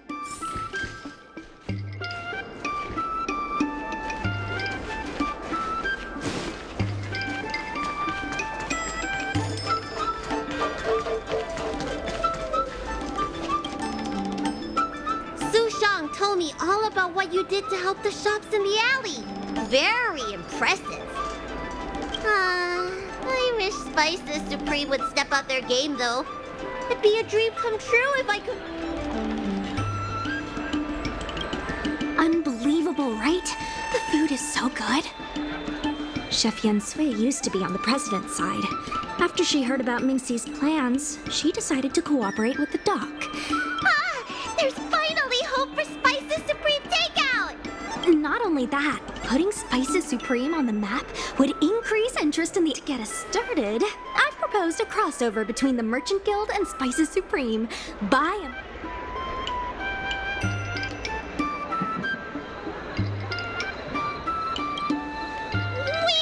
Sushang told me all about what you did to help the shops in the alley. Very impressive. I wish Spices Supreme would step up their game, though. It'd be a dream come true if I could... Unbelievable, right? The food is so good. Chef Yen Sui used to be on the president's side. After she heard about Mingxi's plans, she decided to cooperate with the doc. There's finally hope for Spices Supreme takeout! Not only that, putting Spices Supreme on the map would increase interest in the... To get us started, I've proposed a crossover between the Merchant Guild and Spices Supreme. Wait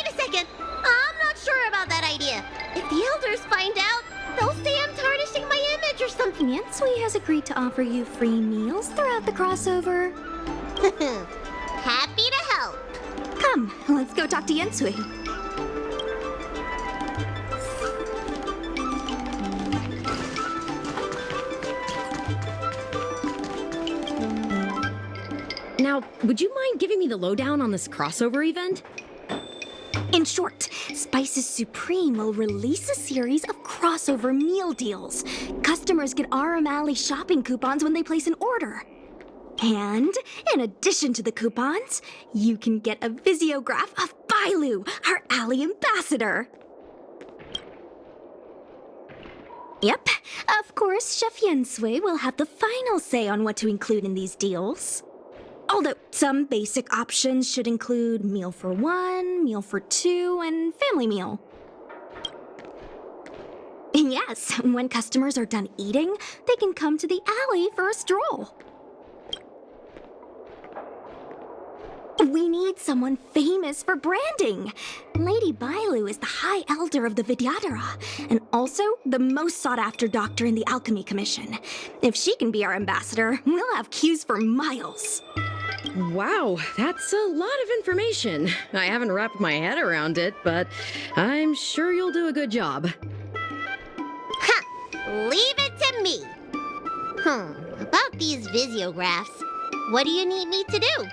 a second! I'm not sure about that idea. If the elders find out, they'll say I'm tarnishing my image or something. Yen Sui has agreed to offer you free meals throughout the crossover. Happy to help. Come, let's go talk to Yen Sui. Now, would you mind giving me the lowdown on this crossover event? In short, Spices Supreme will release a series of crossover meal deals. Customers get RM Alley shopping coupons when they place an order. And in addition to the coupons, you can get a visiograph of Bailu, our alley ambassador. Yep, of course, Chef Yen Sui will have the final say on what to include in these deals. Although some basic options should include meal for one, meal for two, and family meal. Yes, when customers are done eating, they can come to the alley for a stroll. We need someone famous for branding. Lady Bailu is the High Elder of the Vidyadhara, and also the most sought-after doctor in the Alchemy Commission. If she can be our ambassador, we'll have queues for miles. Wow, that's a lot of information. I haven't wrapped my head around it, but I'm sure you'll do a good job. Ha! Leave it to me. About these visiographs, what do you need me to do?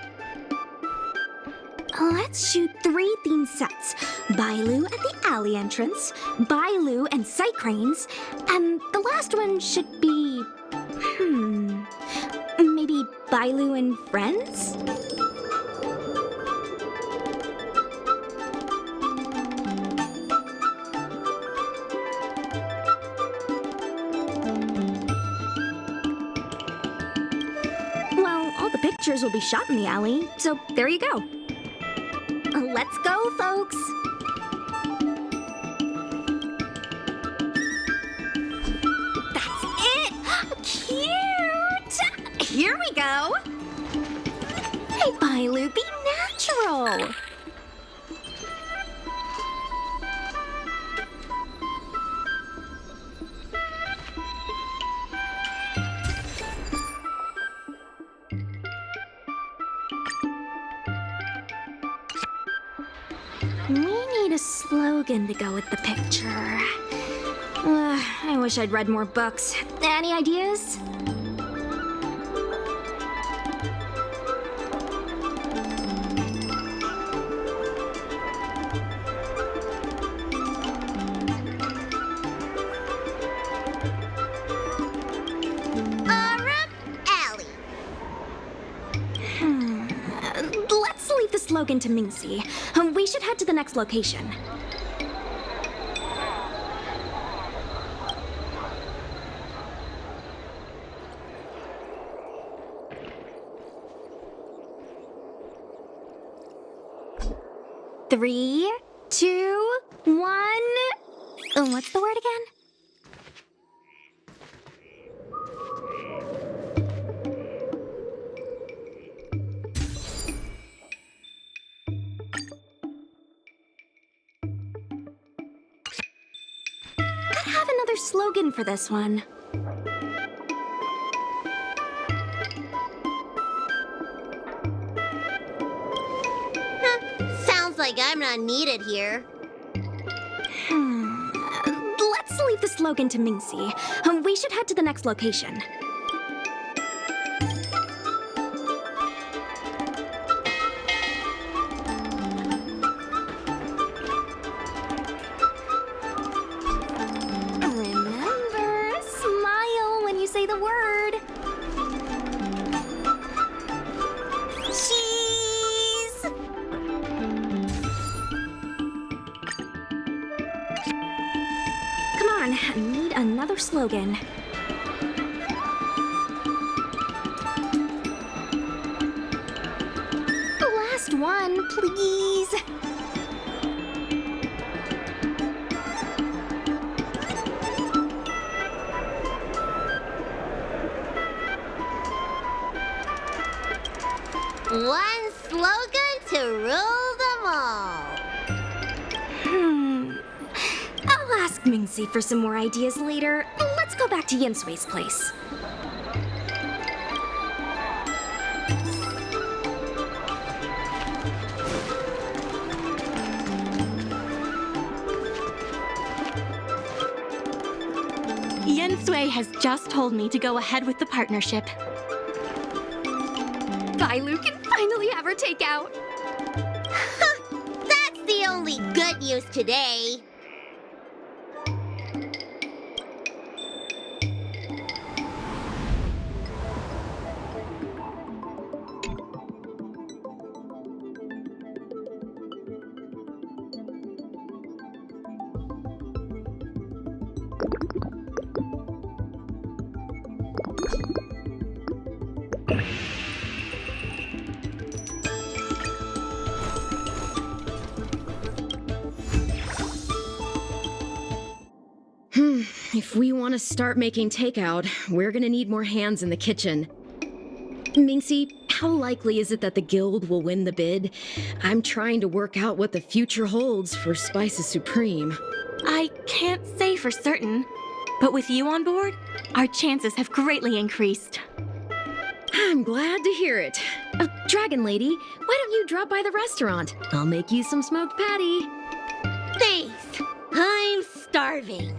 Let's shoot 3 theme sets. Bailu at the alley entrance, Bailu and sight cranes, and the last one should be... maybe Bailu and friends? Well, all the pictures will be shot in the alley, so there you go. Let's go, folks! That's it! Cute! Here we go! Hey, Bailu, be natural! We need a slogan to go with the picture. I wish I'd read more books. Any ideas? Alley. Let's leave the slogan to Mingxi. We should head to the next location. Three, 2, 1. What's the word again? Gotta have another slogan for this one. Sounds like I'm not needed here. Let's leave the slogan to Mingxi. We should head to the next location. Remember, smile when you say the word. Cheese! Come on, I need another slogan. Last one, please. One slogan to rule them all. I'll ask Mingxi for some more ideas later. Let's go back to Yinsui's place. Yensui has just told me to go ahead with the partnership. Bailu can finally have her takeout. That's the only good news today. If we want to start making takeout, we're gonna need more hands in the kitchen. Mingxi, how likely is it that the guild will win the bid? I'm trying to work out what the future holds for Spices Supreme. I can't say for certain, but with you on board, our chances have greatly increased. I'm glad to hear it. Dragon Lady, why don't you drop by the restaurant? I'll make you some smoked patty. Thanks. I'm starving.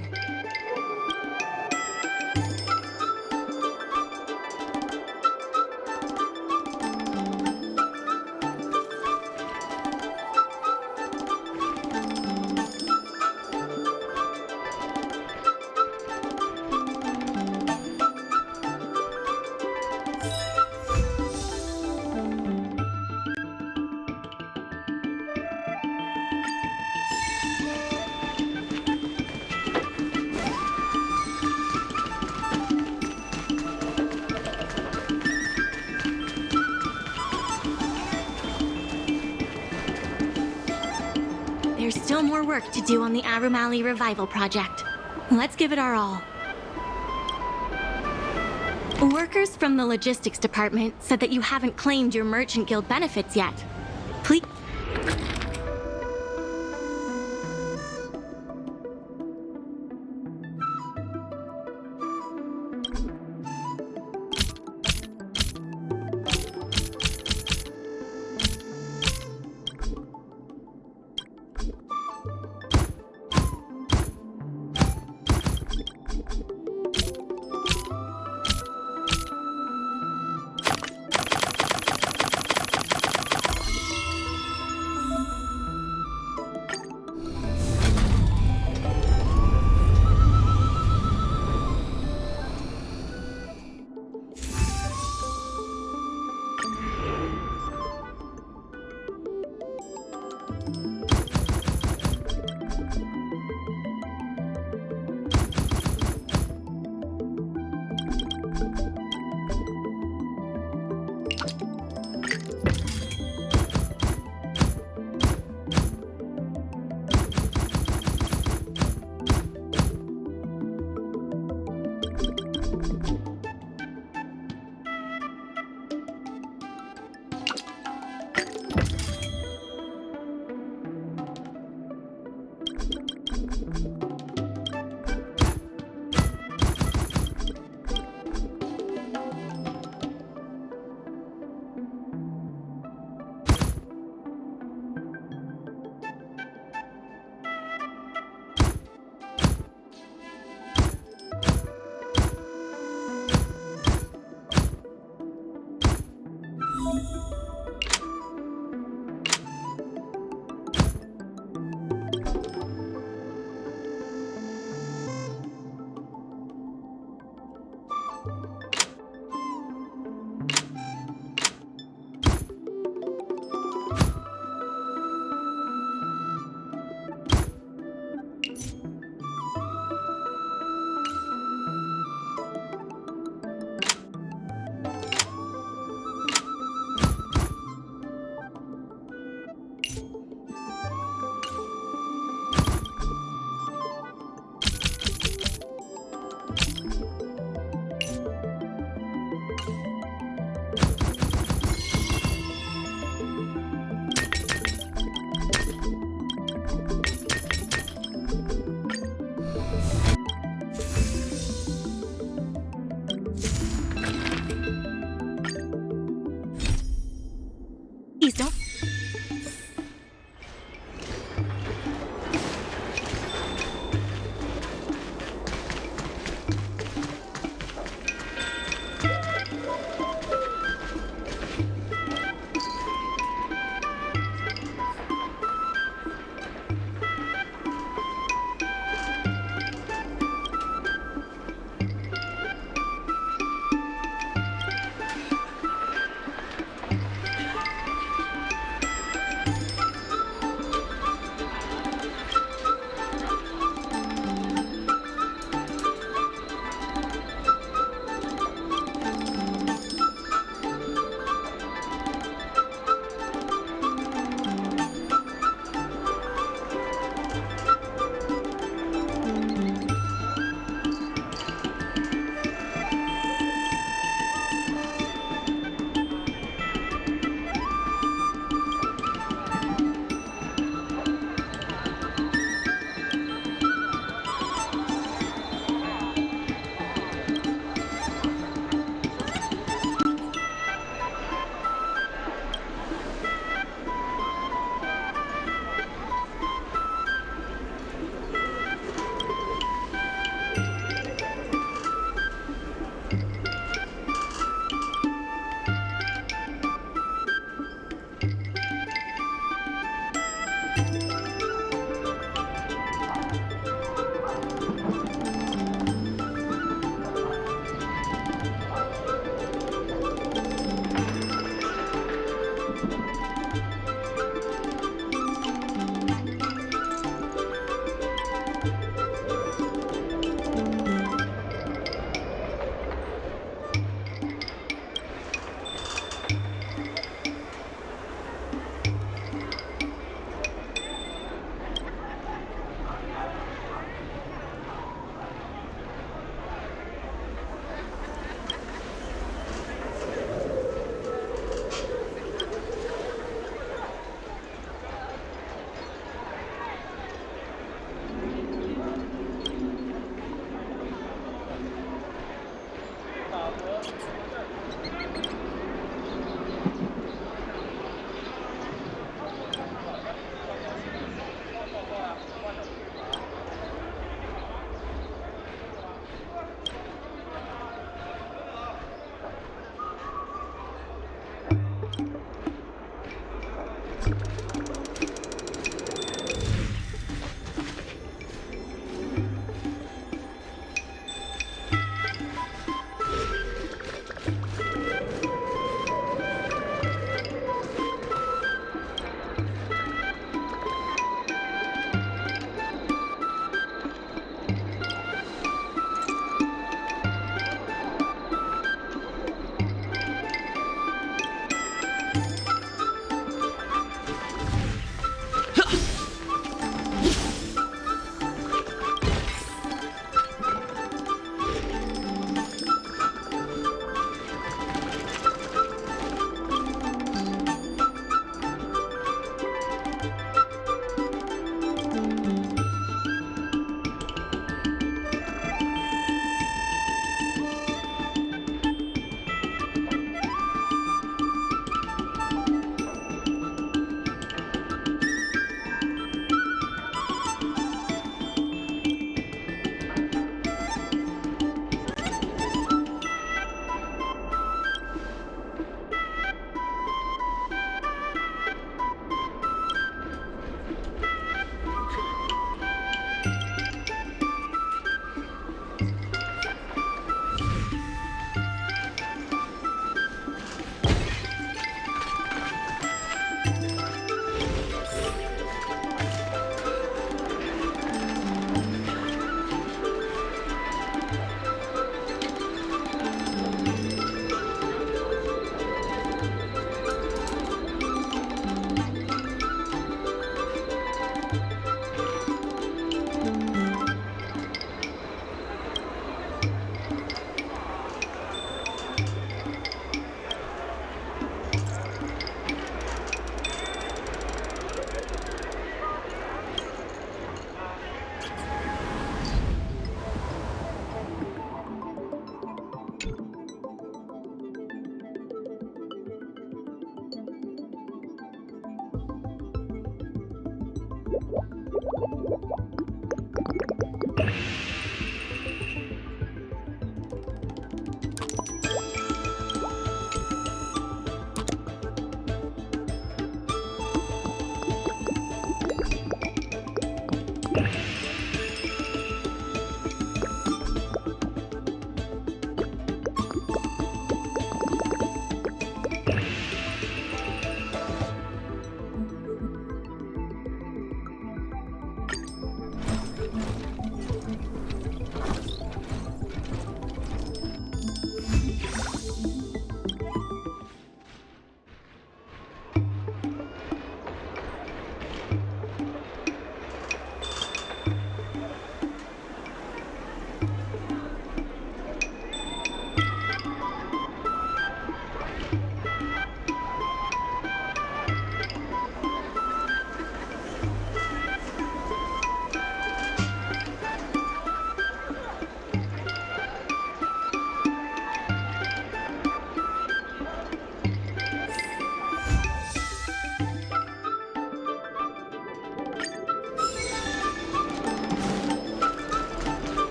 There's still more work to do on the Arumali Revival Project. Let's give it our all. Workers from the logistics department said that you haven't claimed your Merchant Guild benefits yet. Please.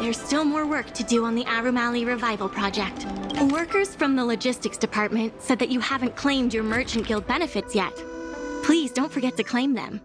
There's still more work to do on the Arumali Revival Project. Workers from the logistics department said that you haven't claimed your Merchant Guild benefits yet. Please don't forget to claim them.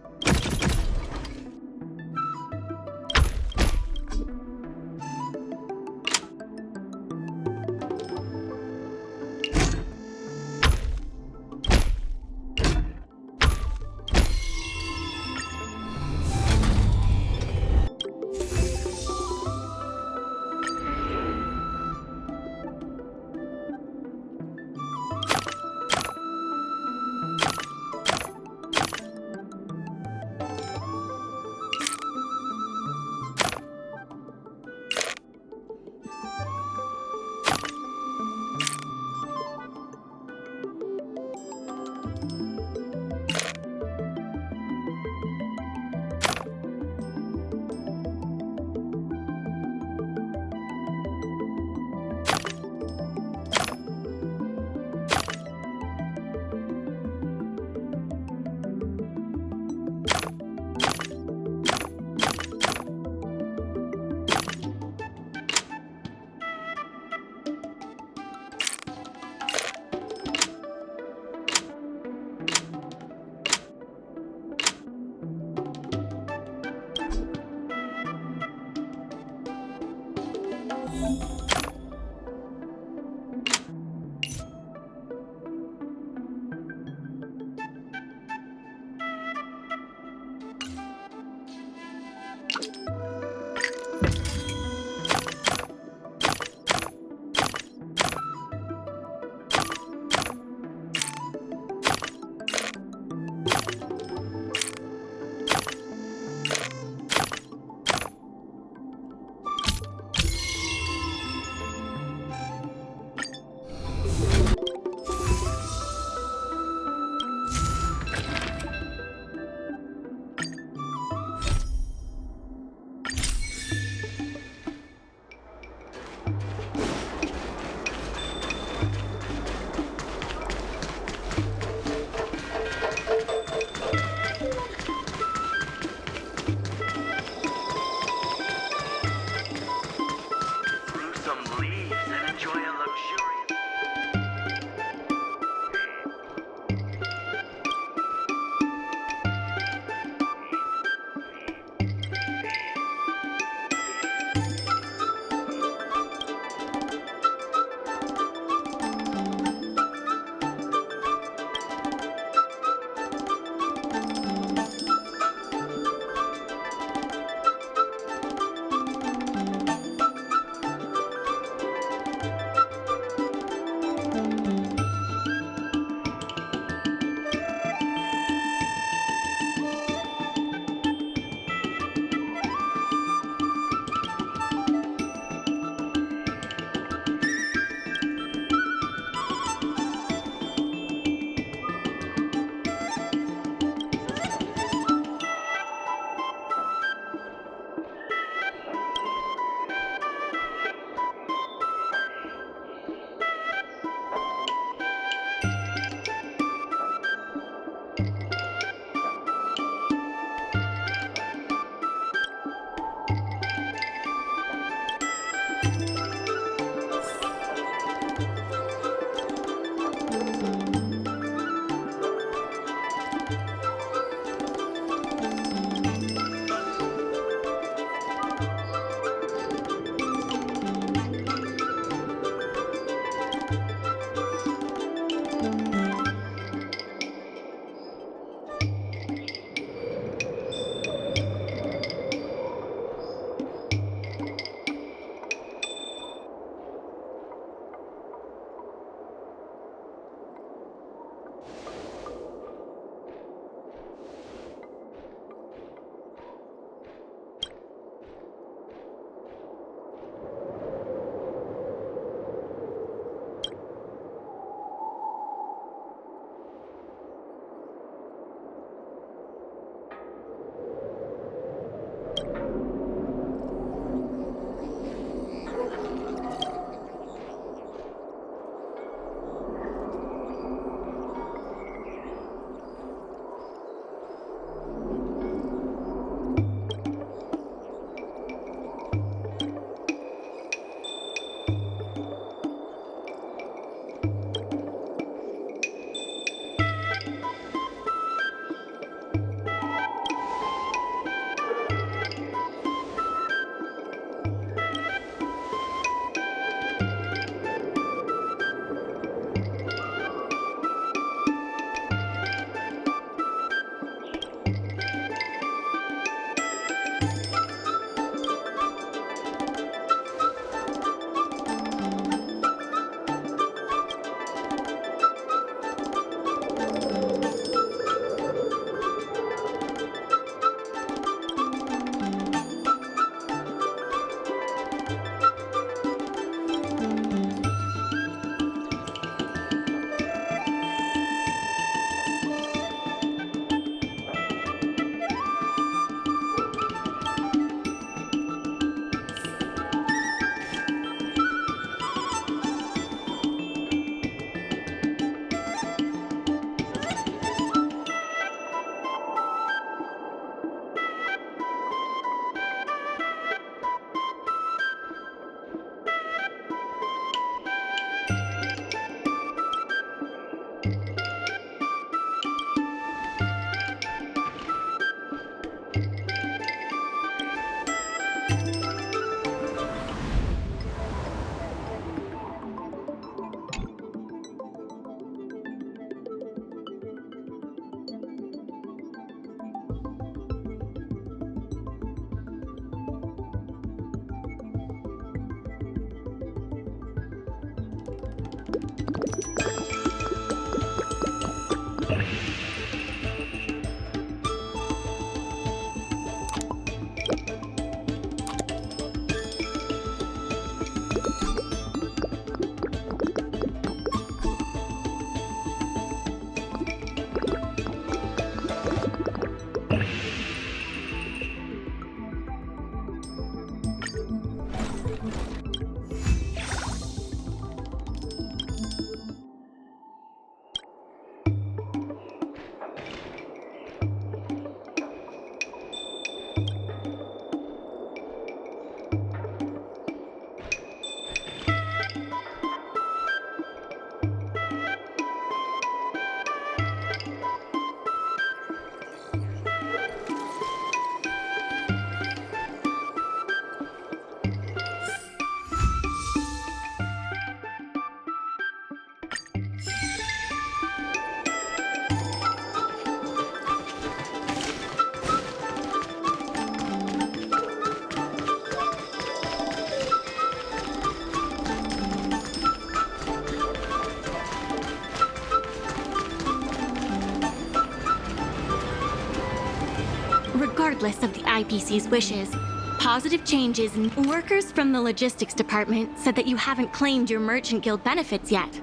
regardless of the IPC's wishes. Positive changes in workers from the logistics department said that you haven't claimed your Merchant Guild benefits yet.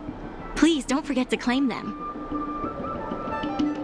Please don't forget to claim them.